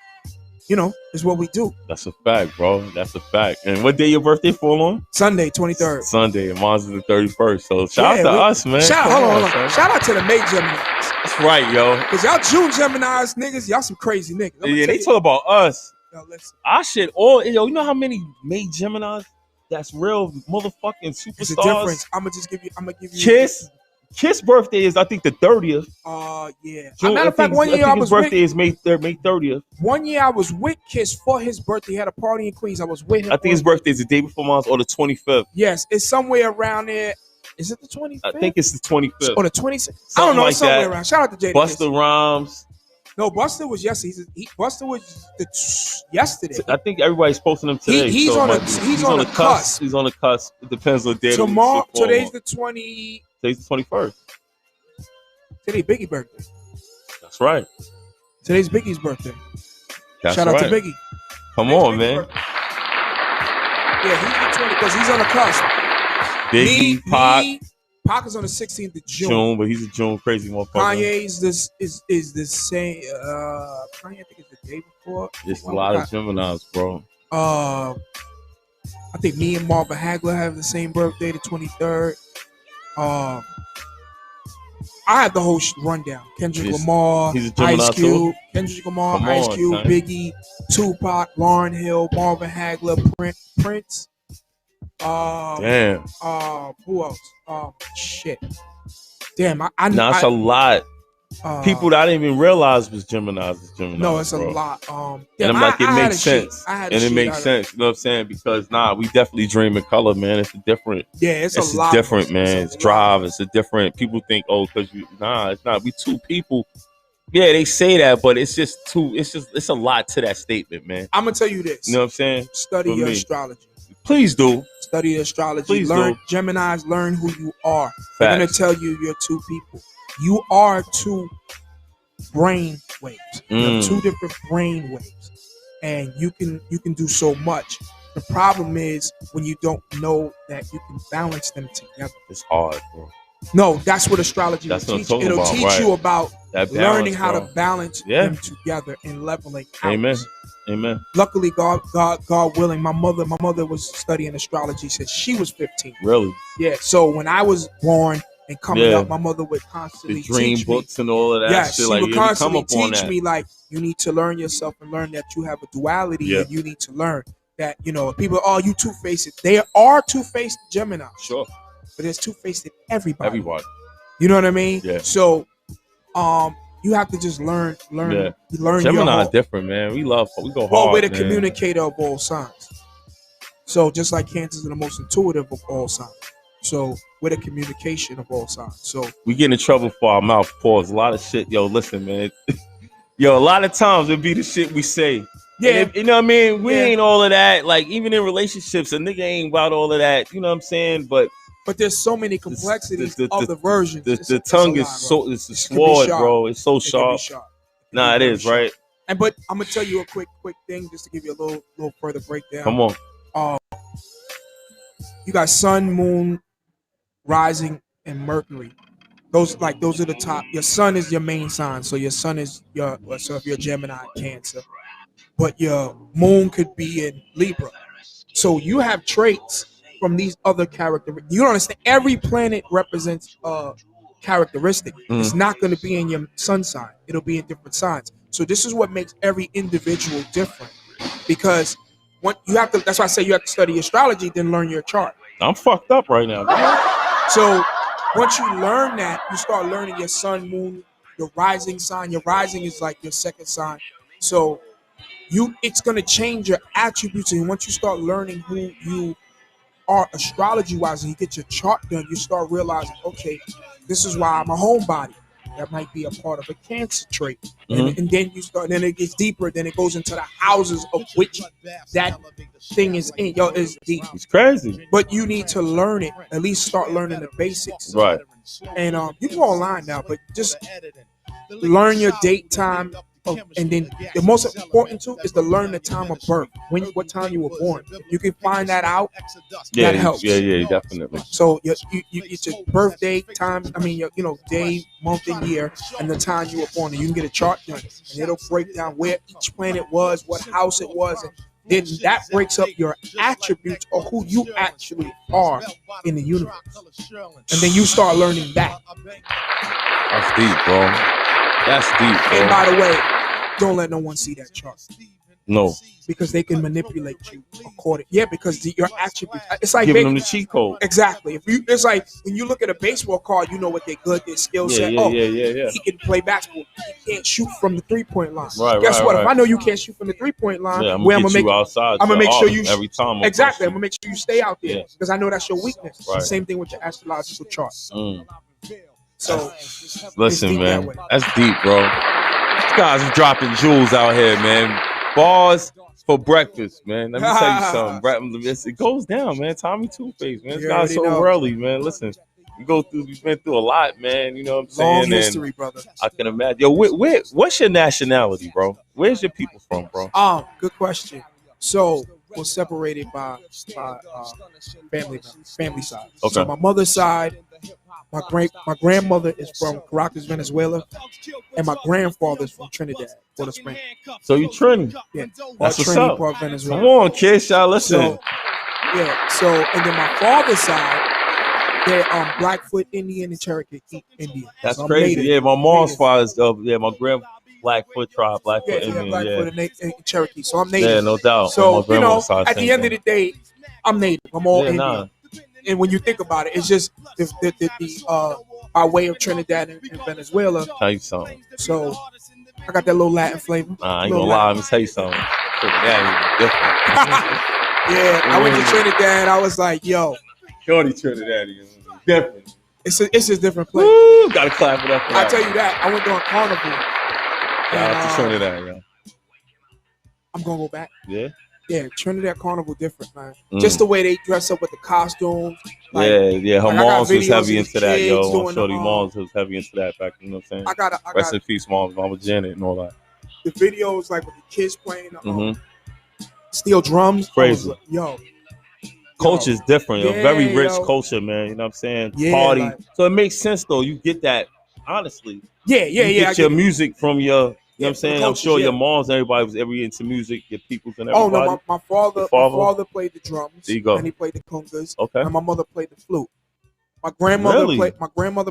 it's what we do. That's a fact, bro. That's a fact. And what day your birthday fall on? Sunday, 23rd. Sunday, and mine's the 31st. So shout out to us, man. Hold on. son. Shout out to the May Geminis. That's right, yo. Because y'all June Geminis, niggas, y'all some crazy niggas. I'ma Yeah, tell they you- talk about us. Yo, listen, Our shit, you know how many May Geminis? That's real motherfucking it's a superstars. difference. I'm gonna give you. Kiss birthday is I think the 30th. Yeah. June, Matter of fact, I think his with birthday is May 30th. one year I was with Kiss for his birthday. He had a party in Queens. I was with him. I think his birthday is the day before mine or the 25th. Yes, it's somewhere around there. Is it the 25th? I think it's the 25th. or the 26th. I don't Something know. like Somewhere that. around. Shout out to Jada. Busta Rhymes. No, Buster was yesterday. Buster was yesterday. I think everybody's posting him today. He's so on it a- might be- he's on a cusp. He's on the cusp. It depends on day. Tomorrow, the week today's shit the 20. fall on. Today's the 21st. Today Biggie birthday. That's right. Today's Biggie's birthday. That's Shout right. out to Biggie. Come on, Biggie's man. birthday. Yeah, he's the 20 because he's on the cusp. Biggie, Pac, Pac is on the 16th of June. June, but he's a June crazy motherfucker. Kanye's is the same. Kanye, I think it's the day before. There's a lot of Geminis, bro. I think me and Marvin Hagler have the same birthday, the 23rd. I have the whole rundown. Kendrick Lamar, he's a Gemini Ice too? Cube, Kendrick Lamar, Come Ice on, Cube, son. Biggie, Tupac, Lauryn Hill, Marvin Hagler, Prince. Damn. Who else? Shit. Damn, I Nah, it's a lot. People that I didn't even realize was Geminis is Geminis. No, it's bro. a lot. And damn, I'm like, I it had makes a sheet. sense. I had a And it sheet. makes sense. You know what I'm saying? Because we definitely dream in color, man. It's a different. Yeah, it's It's a lot. different, man. It's a lot. drive. It's a different. People think, because it's not. We two people. Yeah, they say that, but it's just two. It's a lot to that statement, man. I'm gonna tell you this. You know what I'm saying? Study For your me. astrology. Please do. Study your astrology. Please learn do. Geminis. Learn who you are. They're gonna Facts. tell you you're two people. You are two brain waves. You have two different brain waves, and you can do so much. The problem is when you don't know that you can balance them together. It's hard, bro. No, that's what astrology That's will what I'm teach. talking It'll about, teach right. you about That balance, learning how bro. to balance them together and leveling out. Amen. Amen. Luckily, God willing, my mother was studying astrology since she was 15. Really? Yeah. So when I was born and coming up, my mother would constantly the dream teach books me. and all of that. Yes, shit. she Like, would constantly teach that. me like you need to learn yourself and learn that you have a duality, and you need to learn that people. Oh, you two-faced. They are two-faced Gemini. Sure. But there's two-faced in everybody. Everybody. You know what I mean? Yeah. So, you have to just learn. Gemini is different, man. We go hard. Well, we're the man. communicator of all signs. So just like Cancers are the most intuitive of all signs. So we're the communication of all signs. So we get in trouble for our mouth. Pause. A lot of shit. Yo, listen, man. Yo, a lot of times it be the shit we say. Yeah. You know what I mean? We ain't all of that. Like, even in relationships, a nigga ain't about all of that. You know what I'm saying? But there's so many complexities of the versions. The tongue is it's a sword, bro. It's so sharp. Nah, it is, right? But I'm gonna tell you a quick thing just to give you a little further breakdown. Come on. You got Sun, Moon, Rising, and Mercury. Those are the top. Your Sun is your main sign, so your Sun is so if you're Gemini, Cancer, but your Moon could be in Libra. So you have traits from these other characteristics. You don't understand. Every planet represents a characteristic. It's not going to be in your sun sign. It'll be in different signs. So this is what makes every individual different. Because that's why I say you have to study astrology, then learn your chart. I'm fucked up right now, bro. So once you learn that, you start learning your sun, moon, your rising sign. Your rising is like your second sign. So it's going to change your attributes. And once you start learning who you are astrology-wise, and you get your chart done, you start realizing, okay, this is why I'm a homebody. That might be a part of a Cancer trait. And then then it gets deeper. Then it goes into the houses of which that thing is in. Yo, it's deep. It's crazy. But you need to learn it. At least start learning the basics. Right. And you can go online now, but just learn your date time. And then the most important too is to learn the time of birth, what time you were born. If you can find that out, that helps. Yeah, definitely. So it's your birthday time. I mean, your day, month, and year, and the time you were born. And you can get a chart done, and it'll break down where each planet was, what house it was, and then that breaks up your attributes of who you actually are in the universe. And then you start learning that. That's deep, bro. That's deep, bro. And by the way, don't let no one see that chart. No. Because they can manipulate you according. Yeah, because your attributes. It's like giving them the cheat code. Exactly. It's like when you look at a baseball card, you know what they're good, their skill set. Yeah. He can play basketball. He can't shoot from the 3-point line. Right. Guess what? Right. If I know you can't shoot from the 3-point line, I'm gonna make you outside. I'm gonna make sure you every time. Exactly. I'm gonna make sure you stay out there because I know that's your weakness. Right. Same thing with your astrological chart. So listen, man, that's deep, bro. These guys are dropping jewels out here, man. Bars for breakfast, man. Let me tell you something. It goes down, man. Tommy Two-Face, man. This guy's so early, man. Listen, we've been through a lot, man. You know what I'm saying? Long history, brother. I can imagine. Yo, what's your nationality, bro? Where's your people from, bro? Good question. So we're separated by family side. Okay. So my mother's side, my grandmother is from Caracas, Venezuela, and my grandfather is from Trinidad, Port Spring. So you Trini? Yeah, that's what's Trini, up. Port Venezuela. Come on, kids, y'all listen. So and then my father's side, they're Blackfoot Indian and Cherokee Indian. That's crazy. Yeah, my mom's father's my grand Blackfoot tribe, Blackfoot Indian. Blackfoot and Cherokee. So I'm native. Yeah, no doubt. So at the end of the day, I'm native. I'm all Indian. Nah. And when you think about it, it's just by way of Trinidad and Venezuela. Tell you something. So I got that little Latin flavor. I ain't gonna lie. Let me tell you something. Trinidad is different. Yeah, I went to Trinidad. I was like, yo. Shorty Trinidad is different. It's just different place. Woo, gotta clap it up for that. I tell you that. I went to a carnival. Shout out to Trinidad, yo. I'm gonna go back. Yeah. Yeah, Trinidad Carnival different, man. Just the way they dress up with the costumes. Like, yeah. Her moms was heavy into that, yo. Shorty moms was heavy into that back, you know what I'm saying? Rest in peace, Mama Janet and all that. The videos, like with the kids playing steel drums. Crazy. Yo. Culture is different, Yeah, a very rich yo. culture, man. You know what I'm saying? Yeah, Party. like- So it makes sense though. You get that, honestly. Yeah. You I get your it. music from your, you know what I'm from saying? the I'm sure cultures, your yeah. moms, everybody was every into music, your peoples and Oh everybody. no, my father. Your father? My father played the drums. There you go. And he played the congas. Okay. And my mother played the flute. My grandmother Really?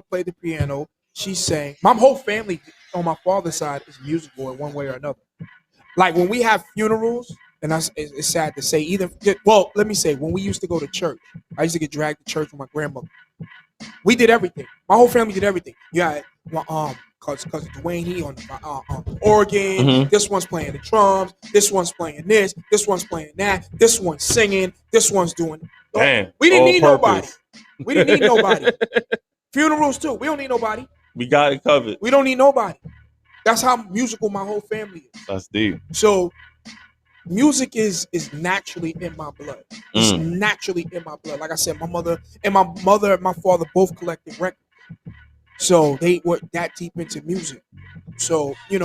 played the piano. She sang. My whole family on my father's side is musical in one way or another. Like when we have funerals, and it's sad to say, let me say, when we used to go to church, I used to get dragged to church with my grandmother. We did everything. My whole family did everything. Yeah, my cousin Dwayne, he on the organ. Mhm. This one's playing the drums. This one's playing this. This one's playing that. This one's singing. This one's doing. Damn. We didn't all need purpose. nobody. We didn't need nobody. Funerals too. We don't need nobody. We got it covered. We don't need nobody. That's how musical my whole family is. That's deep. So music is naturally in my blood. It's naturally in my blood. Like I said, my mother and my father both collected records. So they were that deep into music. So, it's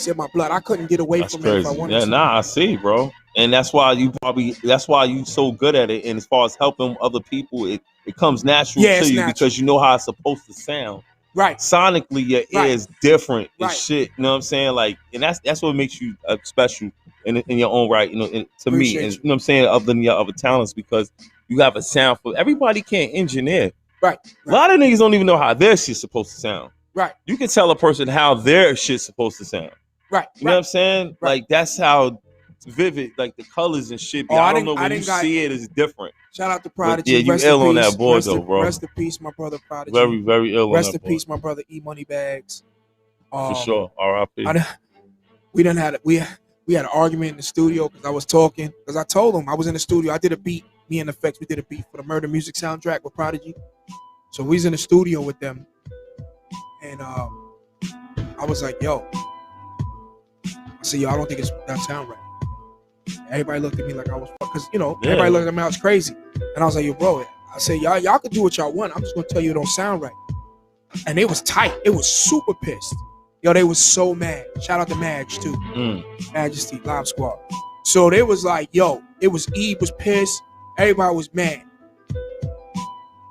in my blood. I couldn't get away That's from it if I crazy. wanted Yeah, to. nah, I see, bro. And that's why you so good at it. And as far as helping other people, it comes natural Yeah, to it's you natural. because you know how it's supposed to sound. Right. Sonically, your ear Right. is different and Right. shit. You know what I'm saying? Like, and that's what makes you special in your own right. To me, Appreciate and you. you know what I'm saying, other than your other talents, because you have a sound for everybody. Can't engineer. Right. A lot of niggas don't even know how their shit's supposed to sound. Right. You can tell a person how their shit's supposed to sound. Right. You know what I'm saying? Right. Like that's how vivid, like the colors and shit. Be. Oh, I I don't know didn't- I when you didn't got- see it, it's different. Shout out to Prodigy. yeah, you Rest ill in on peace. that board Rest though, in- bro. Rest in peace, my brother Prodigy. Very, very ill Rest on in that peace, board. my brother E Money Bags. For sure. R.I.P. We had an argument in the studio because I was talking. Because I told him I was in the studio. I did a beat. Me and Effects, we did a beat for the Murder Music soundtrack with Prodigy. So we was in the studio with them, and I was like, "Yo," I said, "Yo, I don't think that sound right." Everybody looked at me like I was, because everybody looked at me, I was crazy, and I was like, "Yo, bro," I said, "Y'all can do what y'all want. I'm just gonna tell you it don't sound right." And it was tight. It was super pissed. Yo, they was so mad. Shout out to Madge too. Majesty, Live Squad. So they was like, yo, it was Eve was pissed. Everybody was mad.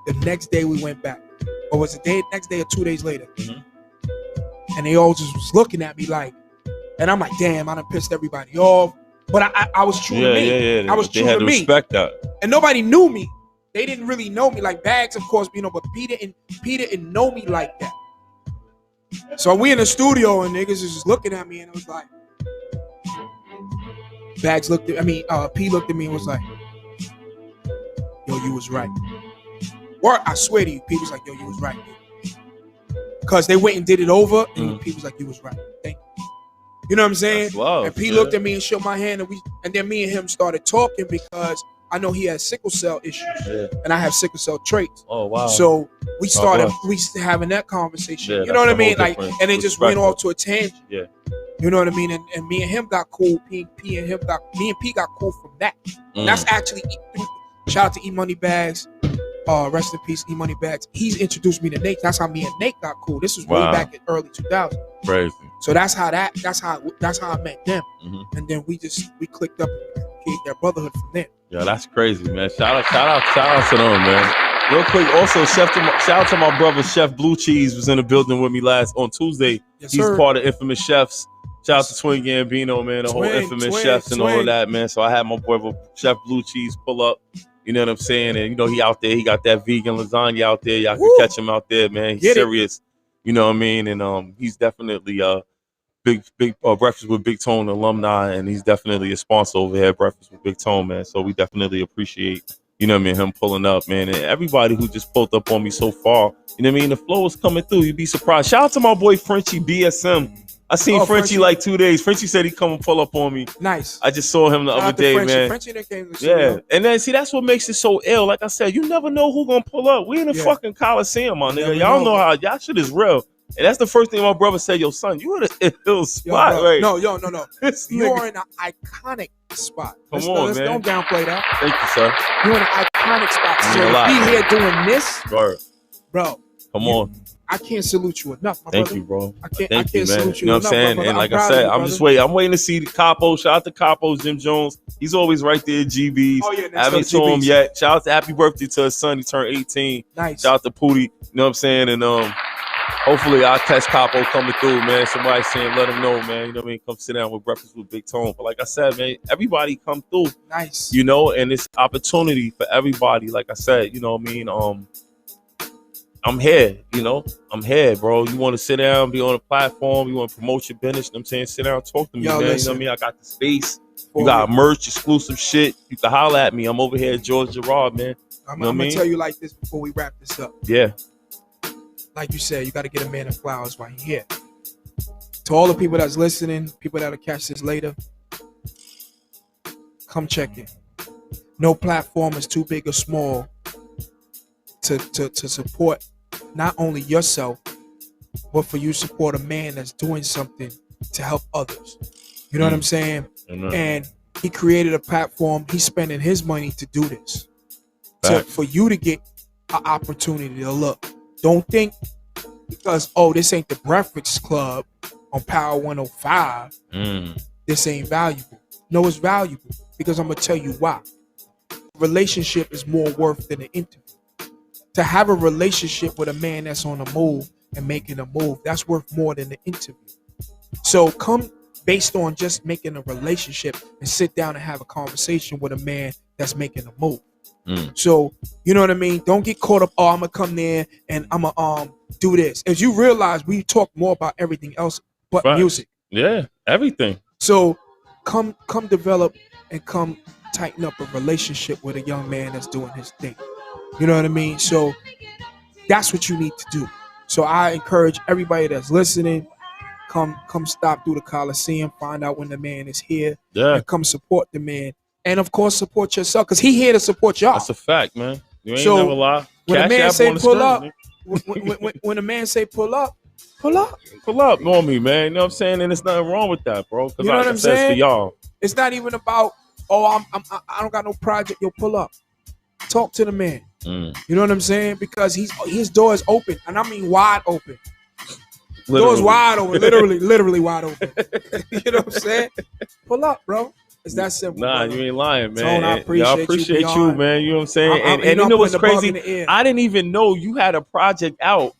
The next day we went back. Or was it next day or 2 days later? And they all just was looking at me like, and I'm like, damn, I done pissed everybody off. But I was true to me. Yeah. I was They true had to to me. respect that. And nobody knew me. They didn't really know me. Like Bags, of course, but P didn't know me like that. So we in the studio and niggas is just looking at me and it was like, Bags P looked at me and was like, yo, you was right. Or I swear to you, P was like, yo, you was right. Because they went and did it over and P was like, you was right. Thank you. You know what I'm saying? That's love, and P man. looked at me and shook my hand and then me and him started talking because I know he has sickle cell issues and I have sickle cell traits. Oh wow. So we started bless. having that conversation. Yeah, you know what I that's a mean? whole Like, different and it just went perspective. off to a tangent. Yeah. You know what I mean? And me and him got cool. Me and P got cool from that. And that's actually shout out to E Money Bags. Rest in peace, E Money Bags. He's introduced me to Nate. That's how me and Nate got cool. This was way back in early 2000. Crazy. So that's how I met them. And then we clicked up and created that brotherhood from there. Yeah, that's crazy, man. Shout out to them, man. Real quick, also shout out to my brother Chef Blue Cheese was in the building with me on Tuesday. Yes, He's sir. part of Infamous Chefs. Shout out to Twin Gambino, man, the whole Infamous Chefs and all of that, man. So I had my brother Chef Blue Cheese pull up. You know what I'm saying? And he out there, he got that vegan lasagna out there. Y'all can catch him out there, man. He's serious. You know what I mean? And he's definitely big Breakfast with Big Tone alumni, and he's definitely a sponsor over here at Breakfast with Big Tone, man. So we definitely appreciate, you know what I mean, him pulling up, man. And everybody who just pulled up on me so far, you know what I mean? The flow is coming through. You'd be surprised. Shout out to my boy Frenchie BSM. I seen Frenchie like 2 days. Frenchie said he'd come and pull up on me. Nice. I just saw him the other day, man. Frenchie that came to the Yeah, studio. and then see that's what makes it so ill. Like I said, you never know who gonna pull up. We in the fucking Coliseum, my nigga. Y'all know how y'all shit is real. And that's the first thing my brother said. Yo, son, you in an ill spot, right? No. This You nigga- are in an iconic spot. Come on, man. Don't downplay that. Thank you, sir. You're in an iconic spot. Mean So a lot, to be man. here doing this, Word. bro. Come on. I can't salute you enough, my Thank brother. you, bro. I Thank can't you, man. salute You know enough, what I'm saying? my And brother. like I proud of said, you, I'm just brother. waiting. I'm waiting to see the Capo. Shout out to Capo, Jim Jones. He's always right there at GB's. Oh, yeah, next I haven't to saw him GB's. yet. Shout out to happy birthday to his son. He turned 18. Nice. Shout out to Pootie. You know what I'm saying? And hopefully I'll catch Capo coming through, man. Somebody saying let him know, man. You know what I mean? Come sit down with Breakfast with Big Tone. But like I said, man, everybody come through. Nice. You know, and it's opportunity for everybody. Like I said, you know what I mean? I'm here, you know. I'm here, bro. You want to sit down, be on a platform, you want to promote your business, you know what I'm saying? Sit down, talk to me, Yo, man. listen. You know what I mean? I got the space. You got merch, exclusive shit. You can holler at me. I'm over here at George Gerard, man. I'm know what I going mean? to tell you like this before we wrap this up. Yeah. Like you said, you got to get a man of flowers while he's here. To all the people that's listening, people that'll catch this later, come check it. No platform is too big or small to support not only yourself, but for you to support a man that's doing something to help others. You know what I'm saying? And he created a platform. He's spending his money to do this. For you to get an opportunity to look. Don't think because, this ain't the Breakfast Club on Power 105, this ain't valuable. No, it's valuable because I'm going to tell you why. Relationship is more worth than an interview. To have a relationship with a man that's on a move and making a move, that's worth more than the interview. So come based on just making a relationship and sit down and have a conversation with a man that's making a move. So, you know what I mean? Don't get caught up, I'm going to come there and I'm going to do this. As you realize, we talk more about everything else but music. Yeah, everything. So come develop and come tighten up a relationship with a young man that's doing his thing. You know what I mean? So that's what you need to do. So I encourage everybody that's listening, come stop through the Coliseum, find out when the man is here, and come support the man. And of course, support yourself because he here to support y'all. That's a fact, man. You ain't So, never lie. When a man say pull up, screen, when a man say pull up, pull up. Pull up, normally, man. You know what I'm saying? And there's nothing wrong with that, bro. You know what I'm saying? For y'all. It's not even about, I don't got no project. Yo, pull up. Talk to the man. You know what I'm saying? Because his door is open, and I mean wide open. Doors wide open, literally wide open. You know what I'm saying? Pull up, bro. It's that simple. Nah, brother. you ain't lying, man. Tone, I appreciate you, man. You know what I'm saying? And you know what's crazy? I didn't even know you had a project out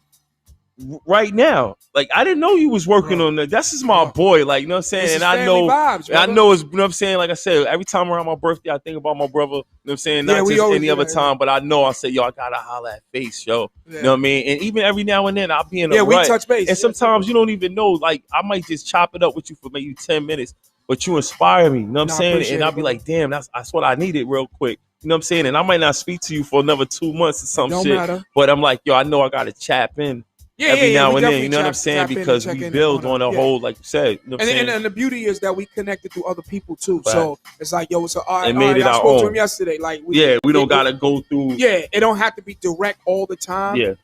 right now. Like, I didn't know you was working on that. That's just my boy. Like, you know what I'm saying? And I know, vibes, it's, you know what I'm saying? Like I said, every time around my birthday, I think about my brother. You know what I'm saying? Not just any other time, but I know I say, yo, I gotta holler at Face, yo. You know what I mean? And even every now and then, I'll be in a rut. we touch base. And sometimes you don't even know. Like, I might just chop it up with you for maybe 10 minutes, but you inspire me. You know what I'm saying? And I'll be like, damn, that's what I needed real quick. You know what I'm saying? And I might not speak to you for another 2 months or some shit. Matter. But I'm like, yo, I know I gotta chap in. Every now and then, you know what I'm saying? Because we build on a whole, like you said. You know what I'm saying? And the beauty is that we connected through other people too. Right. So it's like, yo, so all right, I spoke to him yesterday. Like, we don't gotta go through. Yeah, it don't have to be direct all the time. Yeah.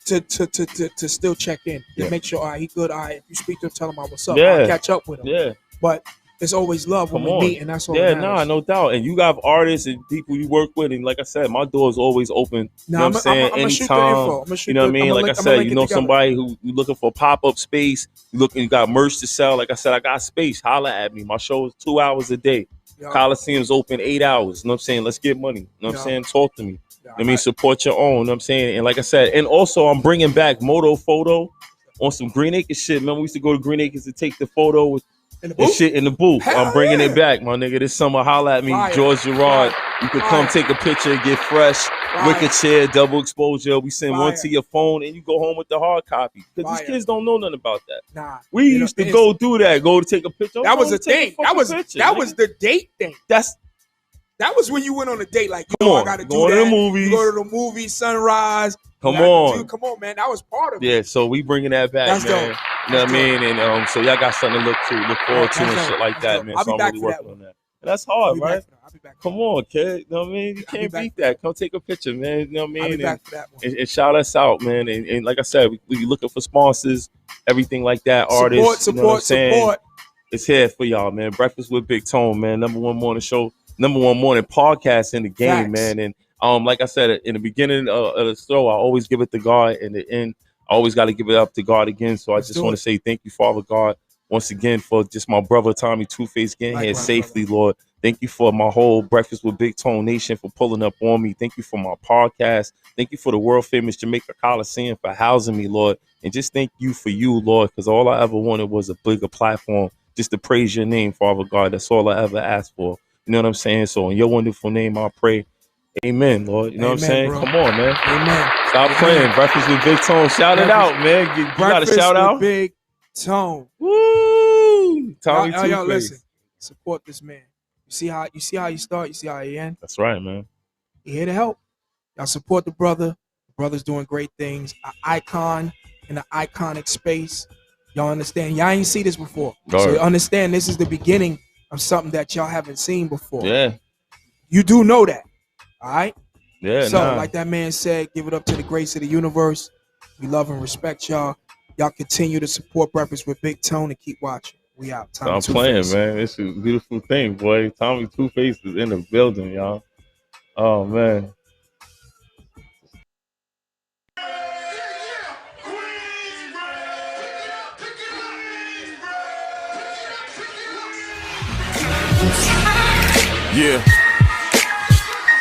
To still check in to make sure, all right, he good. All right, if you speak to him, tell him what's up. Yeah. I'll catch up with him. Yeah. But it's always love when we meet, and that's all. Yeah, no doubt. And you got artists and people you work with, and like I said, my door is always open. You know what I'm saying? Anytime. You know what I mean? Like I said, you know somebody who you looking for pop-up space, you got merch to sell. Like I said, I got space. Holla at me. My show is 2 hours a day. Coliseum's open 8 hours. You know what I'm saying? Let's get money. You know what I'm saying? Talk to me. I mean, support your own. You know what I'm saying? And like I said, and also I'm bringing back Moto Photo on some Green Acres shit. Remember, we used to go to Green Acres to take the photo with and shit in the booth. I'm bringing it back, my nigga. This summer, holla at me, George Gerard. You can come take a picture, get fresh, wicked chair, double exposure. We send one to your phone, and you go home with the hard copy. Because these kids don't know nothing about that. Nah, we used to go do that, go to take a picture. That was a thing. That was the date thing. That was when you went on a date. Like, yo, I gotta do that. To the movies. You go to the movie, Sunrise. Come on, man. That was part of it. Yeah, so we bringing that back, That's man. Dope. You know what I mean? And so y'all got something to look forward to and shit like that, man. I'll so be I'm really working on that. And that's hard, right? I'll be back. Come on, kid. You know what I mean? You can't beat that. Come take a picture, man. You know what I mean? I'll be back for that one. And shout us out, man. And like I said, we looking for sponsors, everything like that. Artists, support. It's here for y'all, man. Breakfast with Big Tone, man. Number one morning show, number one morning podcast in the game, man. And like I said in the beginning of the show, I always give it to God, and the end, I always got to give it up to God again. So I just want to say thank you, Father God, once again for just my brother Tommy Two-Face getting here safely, Lord. Thank you for my whole Breakfast with Big Tone Nation for pulling up on me. Thank you for my podcast. Thank you for the world famous Jamaica Coliseum for housing me, Lord. And just thank you for you, Lord, because all I ever wanted was a bigger platform just to praise your name, Father God. That's all I ever asked for. You know what I'm saying? So in your wonderful name, I pray. Amen, Lord. You know what I'm saying? Bro. Come on, man. Amen. Stop playing. Breakfast with Big Tone. Shout it out, man. You got a shout out? Big Tone. Woo! Tommy y'all listen. Support this man. You see how you start, you see how he end? That's right, man. He here to help. Y'all support the brother. The brother's doing great things. An icon in an iconic space. Y'all understand? Y'all ain't see this before. So you understand this is the beginning of something that y'all haven't seen before. Yeah. You do know that. All right? Yeah. So, like that man said, give it up to the grace of the universe. We love and respect y'all. Y'all continue to support Breakfast with Big Tone and keep watching. We out. I'm playing, man. It's a beautiful thing, boy. Tommy Two-Face is in the building, y'all. Oh, man. Yeah.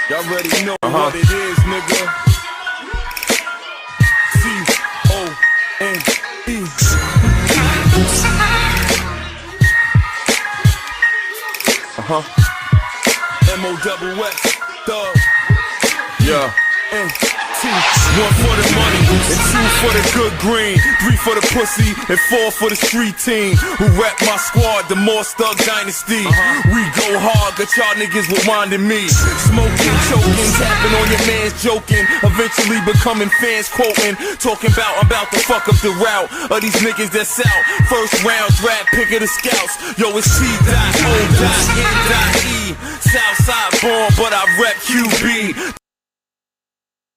Y'all already know what it is, nigga. C-O-N-E. M-O-double-X, Thug. Yeah. N-T. 1 for the money, and 2 for the good green, 3 for the pussy, and 4 for the street team. Who rep my squad, the Morse Thug Dynasty. We go hard, got y'all niggas rewinding me. Smoking, choking, tapping on your man's joking. Eventually becoming fans quoting. Talking about I'm about to fuck up the route of these niggas that's out. First round draft pick of the scouts. Yo, it's T.O.N.E. Southside born, but I rep QB.